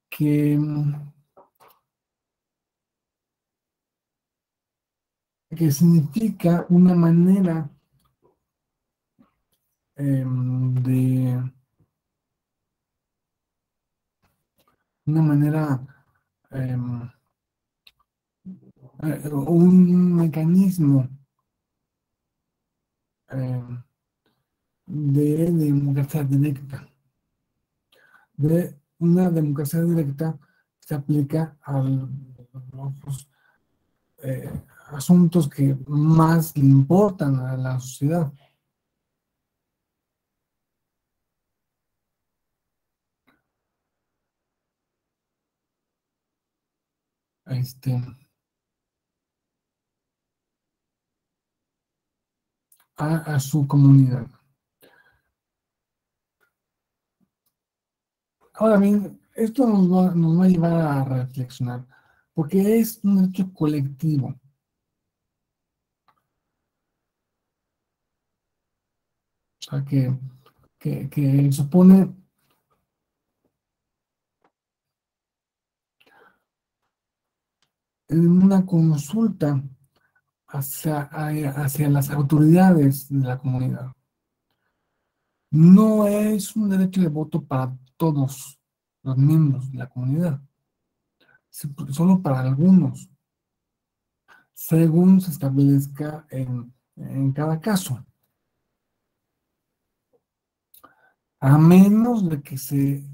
que, que significa una manera de una manera, un mecanismo em, de democracia directa. De una democracia directa se aplica a los asuntos que más le importan a la sociedad. Este, a su comunidad. Ahora bien, esto nos va a llevar a reflexionar, porque es un hecho colectivo. O sea, que supone una consulta hacia las autoridades de la comunidad. No es un derecho de voto para todos los miembros de la comunidad, solo para algunos, según se establezca en cada caso, a menos de que se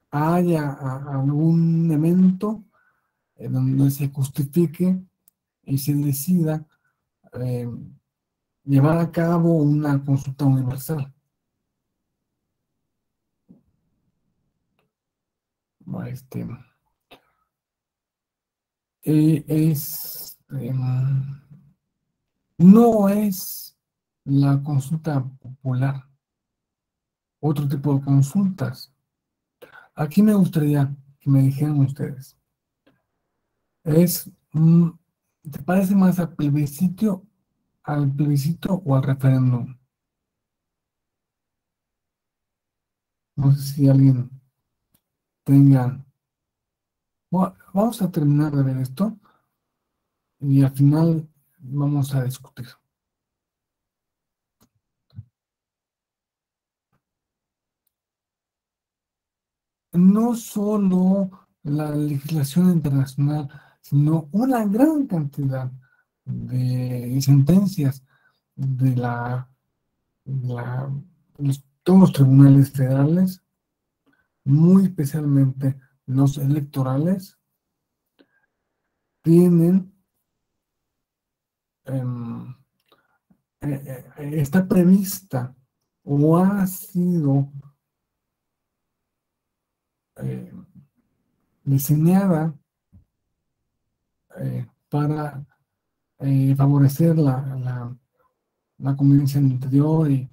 haya algún evento donde se justifique y se decida eh, llevar a cabo una consulta universal. Este, no es la consulta popular, otro tipo de consultas. Aquí me gustaría que me dijeran ustedes, ¿te parece más al plebiscito o al referéndum? No sé si alguien tenga... Bueno, vamos a terminar de ver esto y al final vamos a discutir. No solo la legislación internacional, sino una gran cantidad de sentencias de todos los tribunales federales muy especialmente los electorales, tienen, em, está prevista o ha sido eh, diseñada para favorecer la convivencia en el interior y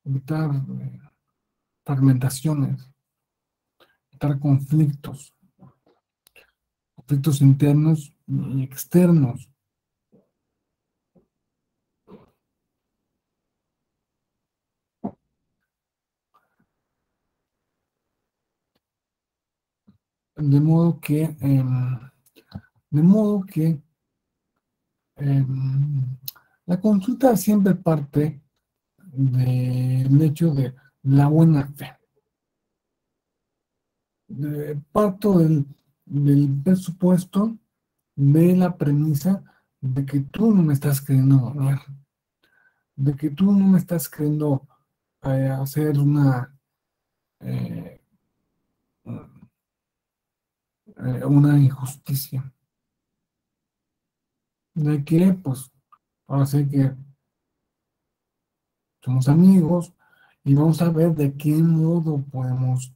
evitar fragmentaciones, evitar conflictos internos y externos. De modo que, de modo que la consulta siempre parte del hecho de la buena fe. Parto del presupuesto de la premisa de que tú no me estás queriendo engañar, de que tú no me estás queriendo hacer eh, una injusticia, de que pues ahora sí que somos amigos y vamos a ver de qué modo podemos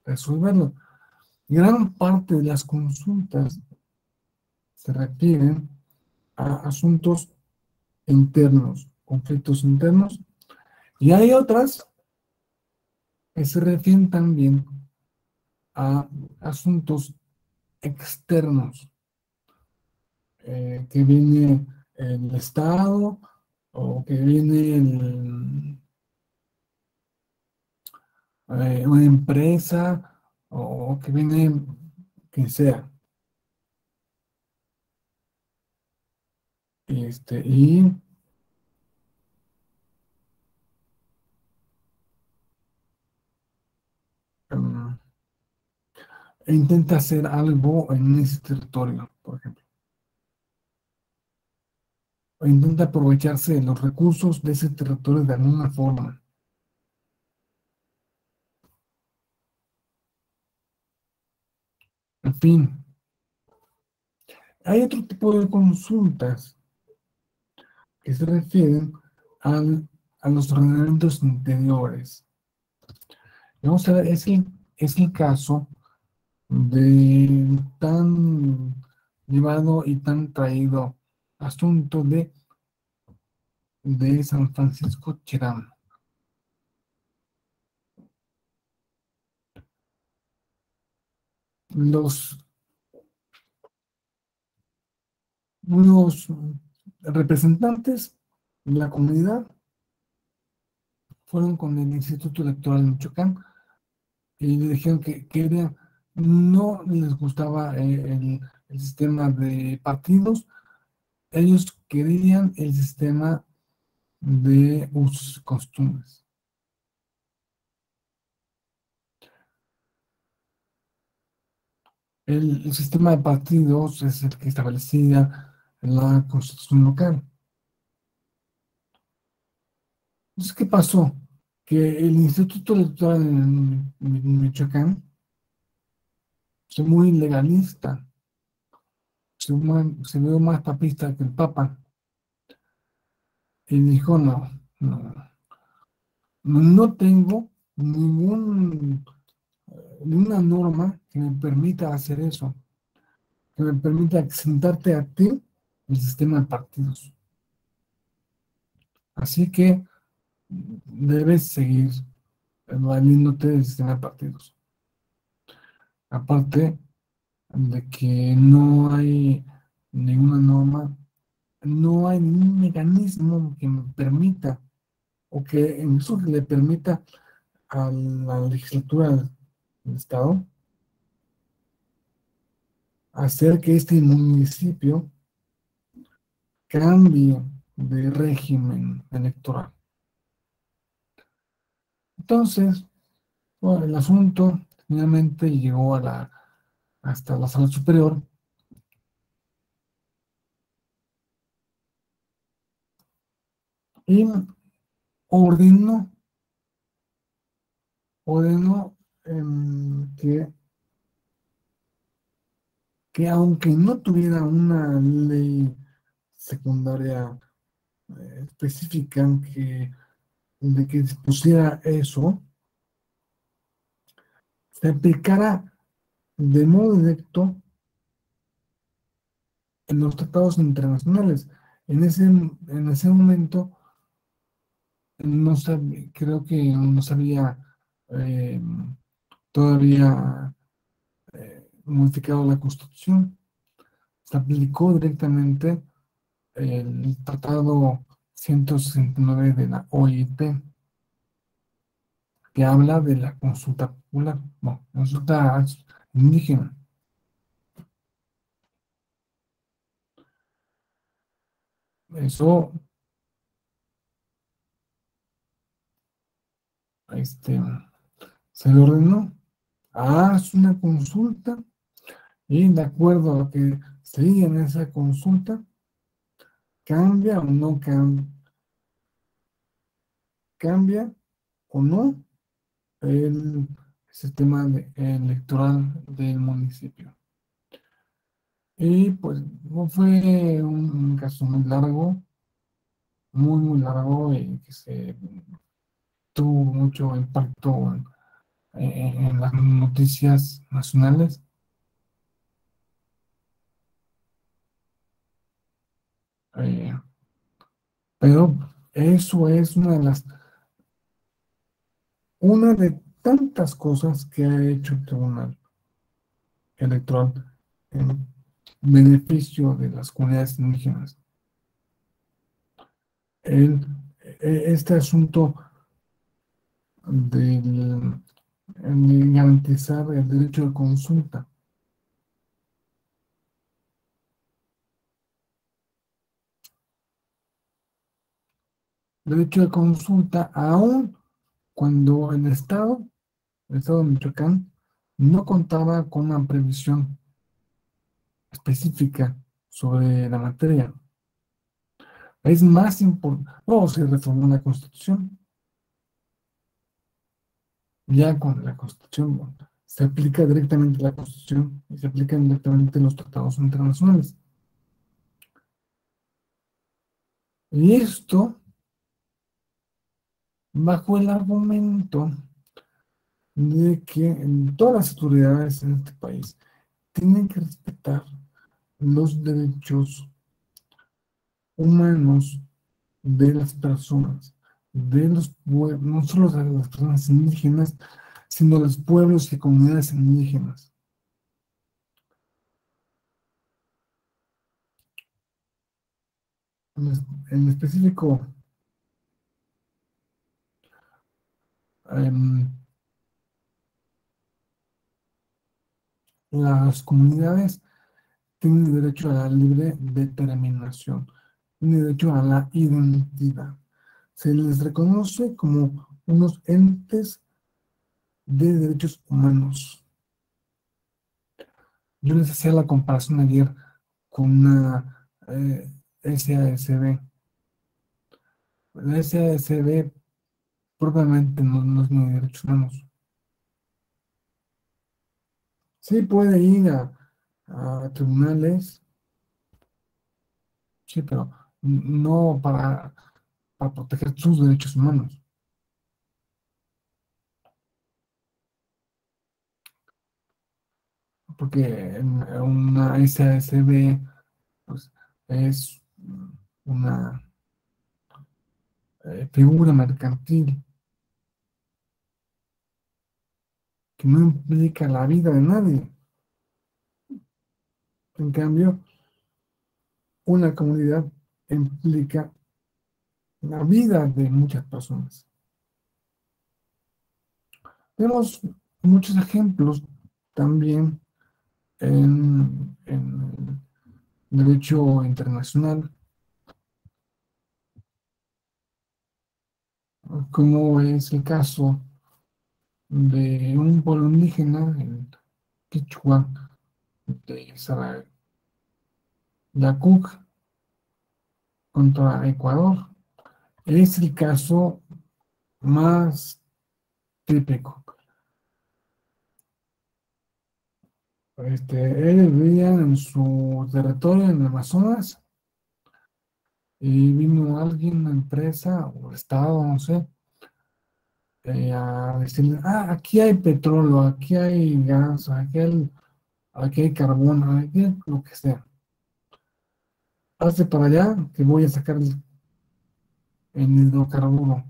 resolverlo. Gran parte de las consultas se refieren a asuntos internos, conflictos internos, y hay otras que se refieren también a asuntos externos, que viene el Estado o que viene una empresa o que viene quien sea. Y em, intenta hacer algo en ese territorio, por ejemplo. O intenta aprovecharse de los recursos de ese territorio de alguna forma. En fin, hay otro tipo de consultas que se refieren a los ordenamientos interiores. Vamos a ver, es el caso de tan llevado y tan traído asunto de San Francisco Cherán. Unos representantes de la comunidad fueron con el Instituto Electoral de Michoacán y le dijeron que no les gustaba el sistema de partidos. Ellos querían el sistema de usos y costumbres. El sistema de partidos es el que establecía la constitución local. Entonces, ¿qué pasó? Que el Instituto Electoral en Michoacán es muy legalista, se vio más papista que el Papa, y dijo, no tengo ninguna norma que me permita hacer eso, que me permita exentarte a ti el sistema de partidos. Así que debes seguir valiéndote del sistema de partidos. Aparte de que no hay ninguna norma, no hay ningún mecanismo que me permita o que incluso le permita a la legislatura del Estado hacer que este municipio cambie de régimen electoral. Entonces, bueno, el asunto finalmente llegó hasta la sala superior y ordenó que aunque no tuviera una ley secundaria específica de que dispusiera eso, se aplicara de modo directo en los tratados internacionales. En ese momento creo que no se había eh, todavía modificado la Constitución. Se aplicó directamente el Tratado 169 de la OIT, que habla de la consulta popular, no, consulta indígena. Eso, este, se le ordenó, haz una consulta y de acuerdo a lo que se diga en esa consulta, cambia o no cambia o no el sistema electoral del municipio. Y pues no fue un caso muy largo, muy largo, y que tuvo mucho impacto en las noticias nacionales. eh, pero eso es una de tantas cosas que ha hecho el Tribunal Electoral en beneficio de las comunidades indígenas. El, este asunto de garantizar el derecho de consulta. Derecho de consulta aún cuando el Estado de Michoacán, no contaba con una previsión específica sobre la materia. Es más importante, o se reformó la Constitución. Ya con la Constitución, bueno, se aplica directamente la Constitución y se aplican directamente los tratados internacionales. Y esto bajo el argumento de que todas las autoridades en este país tienen que respetar los derechos humanos de las personas, de los pueblos, no solo de las personas indígenas, sino de los pueblos y comunidades indígenas. En específico, em, las comunidades tienen derecho a la libre determinación, tienen derecho a la identidad. Se les reconoce como unos entes de derechos humanos. Yo les hacía la comparación ayer con una SASB. La SASB propiamente no es ni derechos humanos. Sí puede ir a tribunales, sí, pero no para proteger sus derechos humanos. Porque en una SASB pues, es una figura mercantil que no implica la vida de nadie. En cambio, una comunidad implica la vida de muchas personas. Tenemos muchos ejemplos también en el derecho internacional, como es el caso de un pueblo indígena, el Quichua, de Sarayacuc contra Ecuador. Es el caso más típico. Ellos vivían en su territorio en el Amazonas y vino alguien, una empresa o estado, no sé, a decirle, aquí hay petróleo, aquí hay gas, aquí hay carbón, aquí hay lo que sea. Hazte para allá que voy a sacar el hidrocarburo.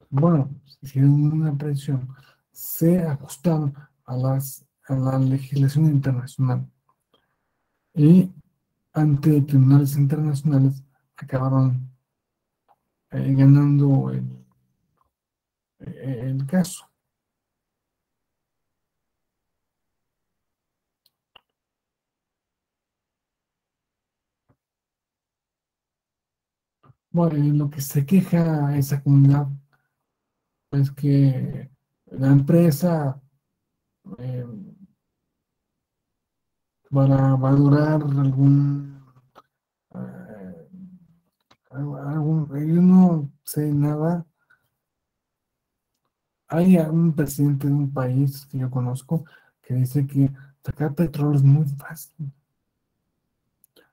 Bueno, hicieron una presión, se ajustaron a la legislación internacional y ante tribunales internacionales acabaron ganando el caso. Bueno, y lo que se queja esa comunidad es que la empresa eh, va a durar eh, yo no sé nada. Hay un presidente de un país que yo conozco que dice que sacar petróleo es muy fácil.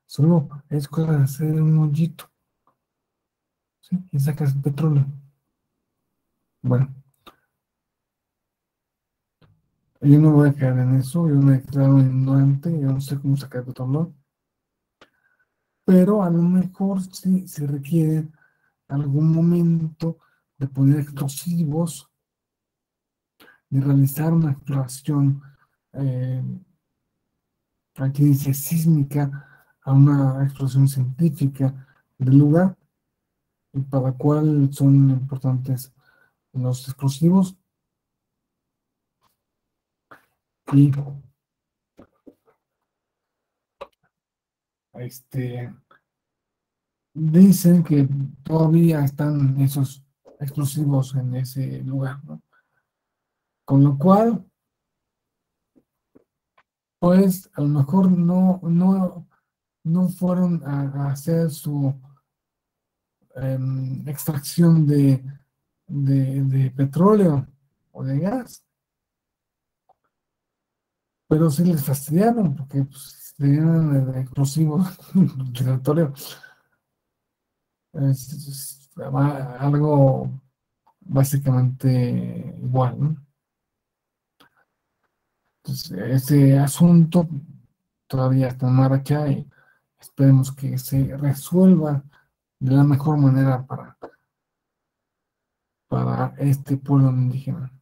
Solo es cosa de hacer un hoyito, ¿sí? Y sacas petróleo. Bueno, yo no voy a caer en eso, yo me declaro ignorante, yo no sé cómo sacar petróleo, pero a lo mejor sí se requiere algún momento de poner explosivos, de realizar una exploración, eh, aquí dice sísmica, a una explosión científica del lugar, y para cuál son importantes los explosivos. Y este, dicen que todavía están esos explosivos en ese lugar, ¿no? Con lo cual, pues a lo mejor no fueron a hacer su extracción de petróleo o de gas, pero sí les fastidiaron porque pues, tenían el explosivo giratorio. Es algo básicamente igual, ¿no? Entonces, ese asunto todavía está en marcha y esperemos que se resuelva de la mejor manera para este pueblo indígena.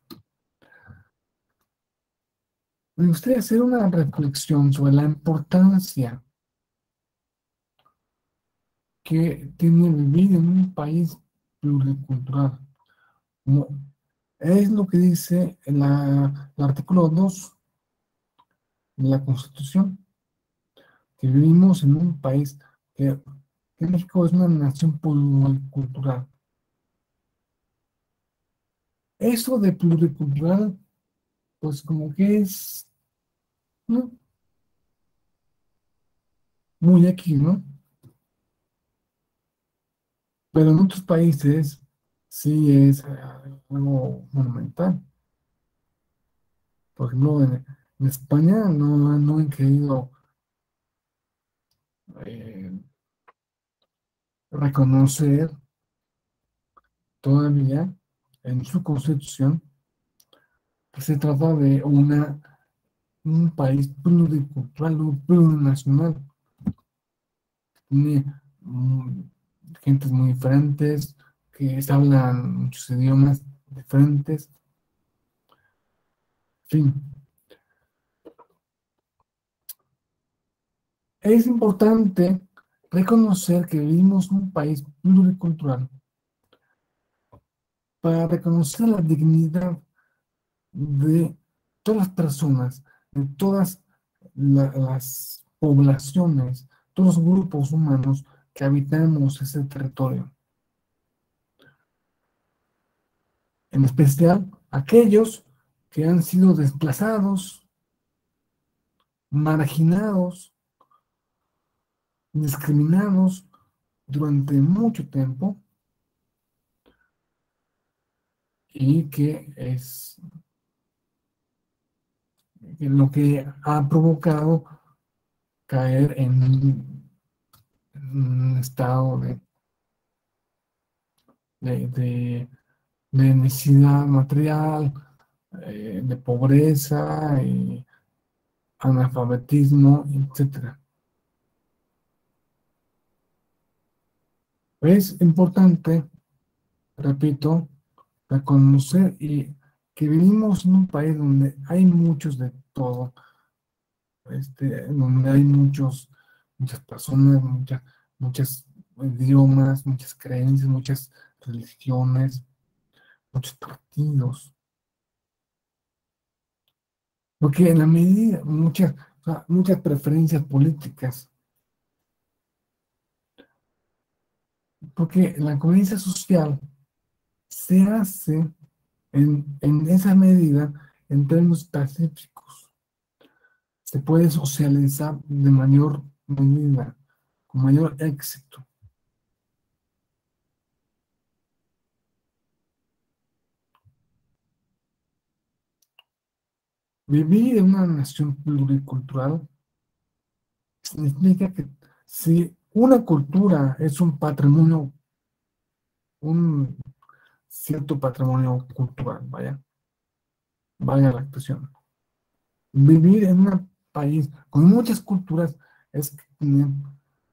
Me gustaría hacer una reflexión sobre la importancia que tiene vivir en un país pluricultural. Como es lo que dice el artículo 2 de la Constitución, que vivimos en un país que México es una nación pluricultural. Eso de pluricultural, pues como que es, ¿no? Muy aquí, ¿no? Pero en otros países sí es algo monumental. Por ejemplo, en España no han querido eh, reconocer todavía en su constitución que se trata de un país pluricultural o plurinacional. Tiene gentes muy diferentes, que se hablan muchos idiomas diferentes. En fin, es importante reconocer que vivimos en un país pluricultural para reconocer la dignidad de todas las personas, de todas las poblaciones, todos los grupos humanos que habitamos ese territorio. En especial aquellos que han sido desplazados, marginados, discriminados durante mucho tiempo y que es lo que ha provocado caer en un estado de, de- de necesidad material, de pobreza, y analfabetismo, etcétera. Es importante, repito, reconocer y que vivimos en un país donde hay muchos de todo, donde hay muchas personas, muchas idiomas, muchas creencias, muchas religiones, muchos partidos, porque en la medida, o sea, muchas preferencias políticas, porque la convivencia social se hace en esa medida en términos pacíficos. Se puede socializar de mayor medida, con mayor éxito. Vivir en una nación pluricultural significa que si una cultura es un patrimonio, un cierto patrimonio cultural, vaya la expresión. Vivir en un país con muchas culturas es vivir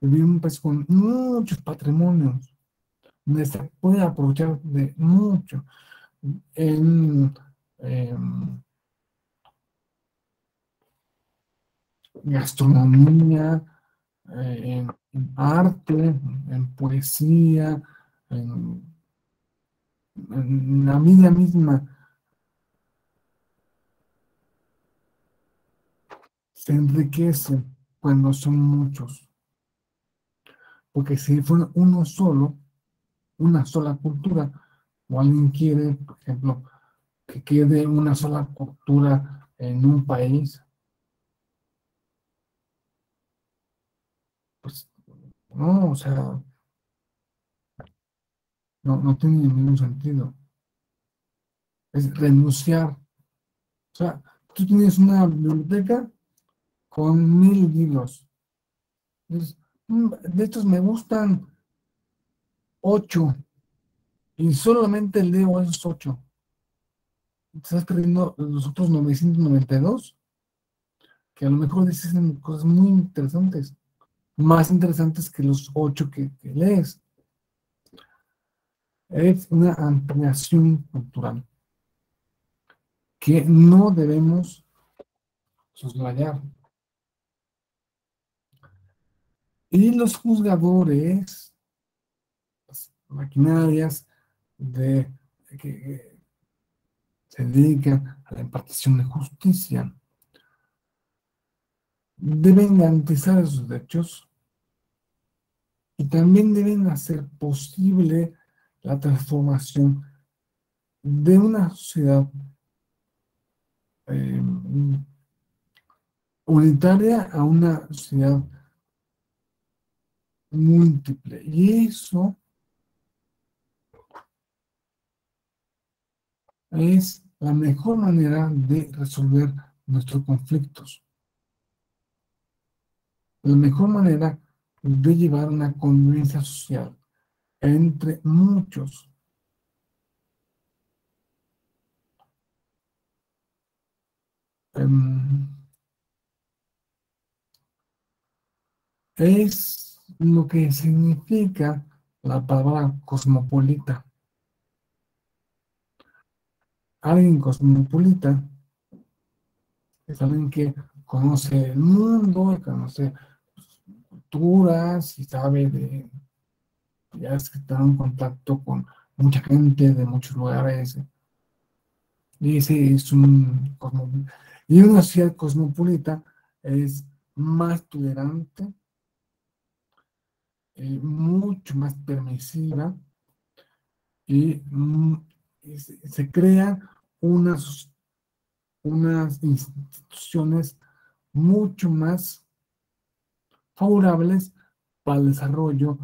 en un país con muchos patrimonios, donde se puede aprovechar de mucho en gastronomía, en arte, en poesía, en, en la vida misma. Se enriquece cuando son muchos, porque si fuera uno solo, una sola cultura, o alguien quiere, por ejemplo, que quede una sola cultura en un país, pues no, o sea, no tiene ningún sentido. Es renunciar. O sea, tú tienes una biblioteca con 1000 libros. Dices, de estos me gustan 8 y solamente leo esos 8. Estás perdiendo los otros 992, que a lo mejor dicen cosas muy interesantes, más interesantes que los 8 que lees. Es una ampliación cultural que no debemos soslayar. Y los juzgadores, las maquinarias que se dedican a la impartición de justicia, deben garantizar esos derechos y también deben hacer posible la transformación de una sociedad eh, unitaria a una sociedad múltiple. Y eso es la mejor manera de resolver nuestros conflictos. La mejor manera de llevar una convivencia social entre muchos. em, es lo que significa la palabra cosmopolita. Alguien cosmopolita es alguien que conoce el mundo, y conoce culturas y sabe ya es que está en contacto con mucha gente de muchos lugares. Y ese es un cosmopolita. Y una sociedad cosmopolita es más tolerante, mucho más permisiva y, se crean unas instituciones mucho más favorables para el desarrollo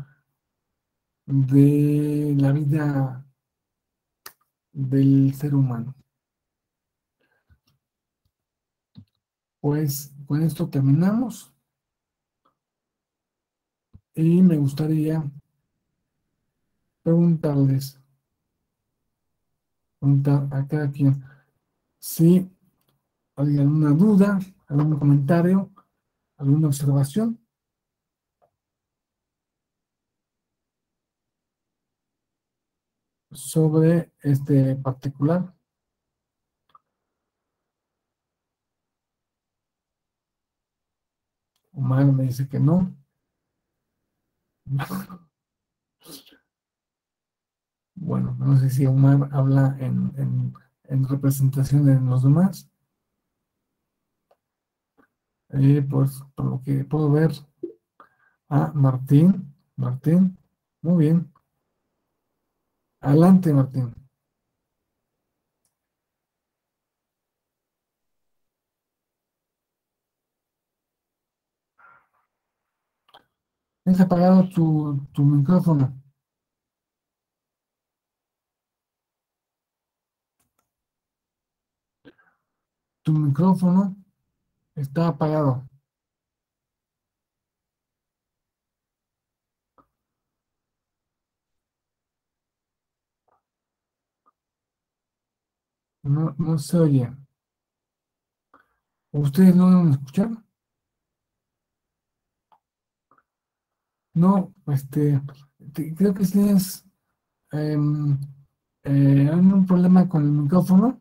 de la vida del ser humano. Pues con esto terminamos y me gustaría preguntarles, preguntar a cada quien si hay alguna duda, algún comentario, alguna observación sobre este particular. Omar me dice que no. Bueno, no sé si Omar habla en representación de los demás. Pues por lo que puedo ver, Martín, muy bien. Adelante, Martín. ¿Tienes apagado tu micrófono? Tu micrófono está apagado. No, no se oye. ¿Ustedes no me escuchan? No, creo que tienes em, un problema con el micrófono.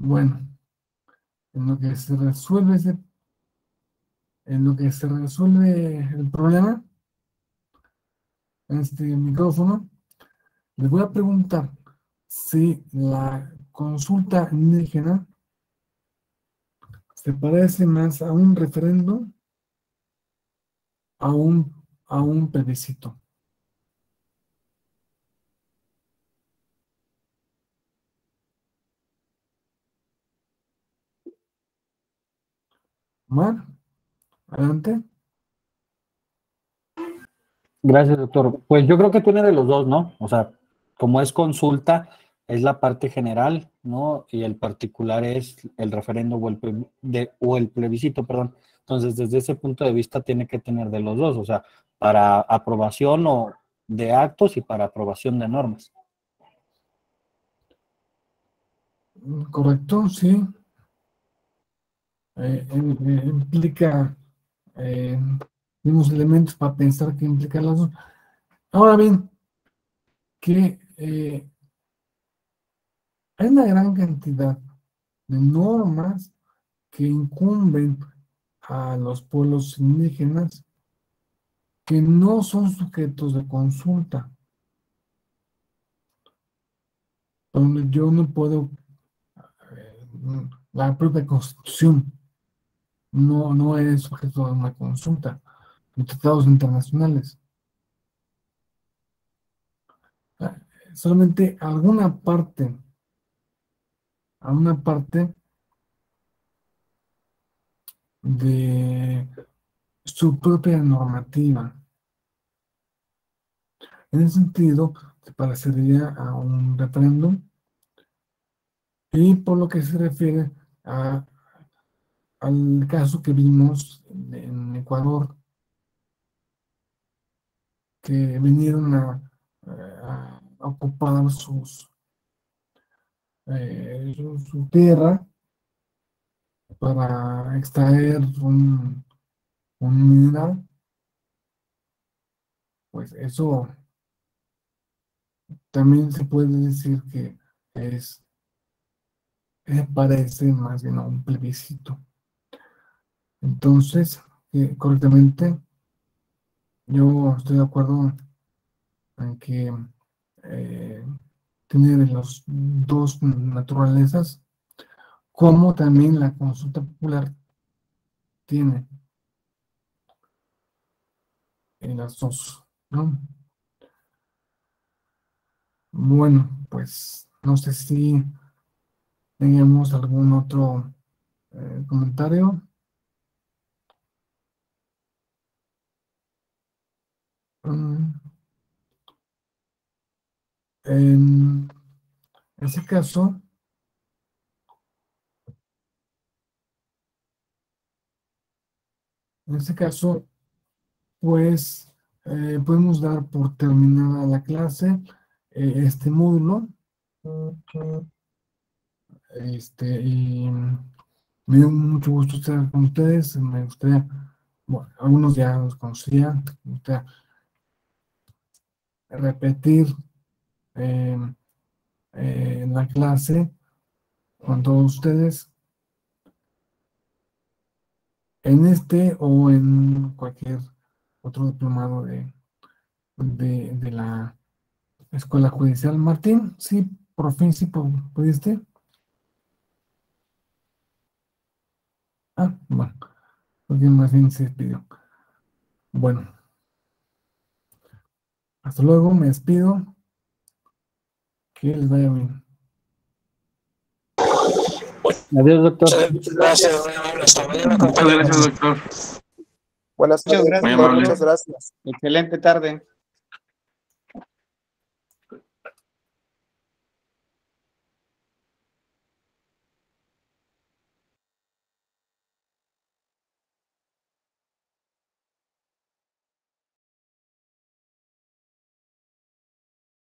Bueno, en lo que se resuelve en lo que se resuelve el problema en este micrófono, les voy a preguntar si la consulta indígena se parece más a un referéndum a un plebiscito. Omar, adelante. Gracias, doctor. Pues yo creo que tiene de los dos, ¿no? O sea, como es consulta, es la parte general, ¿no? Y el particular es el referendo o el plebiscito, perdón. Entonces, desde ese punto de vista, tiene que tener de los dos, o sea, para aprobación o de actos y para aprobación de normas. Correcto, sí. Implica unos elementos para pensar que implica las dos. Ahora bien, que hay una gran cantidad de normas que incumben a los pueblos indígenas que no son sujetos de consulta, donde yo no puedo, la propia Constitución no es sujeto de una consulta, en tratados internacionales. Solamente alguna parte de su propia normativa. En ese sentido, se parecería a un referéndum y por lo que se refiere al caso que vimos en Ecuador, que vinieron a ocupar su tierra para extraer un mineral, pues eso también se puede decir que es, parece más bien a un plebiscito. Entonces, correctamente, yo estoy de acuerdo en que tiene de las dos naturalezas, como también la consulta popular tiene en las dos, ¿no? Bueno, pues no sé si ¿Teníamos algún otro comentario? En ese caso, pues podemos dar por terminada la clase, este módulo. Y me dio mucho gusto estar con ustedes. Me gustaría, bueno, algunos ya los conocían, me gustaría repetir eh, la clase con todos ustedes en este o en cualquier otro diplomado de la Escuela Judicial. Martín, sí, por fin sí pudiste. Ah, bueno, porque más bien se despidió. Bueno, hasta luego, me despido. Que les vaya bien. Adiós, doctor. Muchas gracias, muy amable. Hasta mañana, Muchas compañeros. gracias, doctor. Buenas Muchas tardes, gracias. doctor. Muchas gracias. Excelente tarde.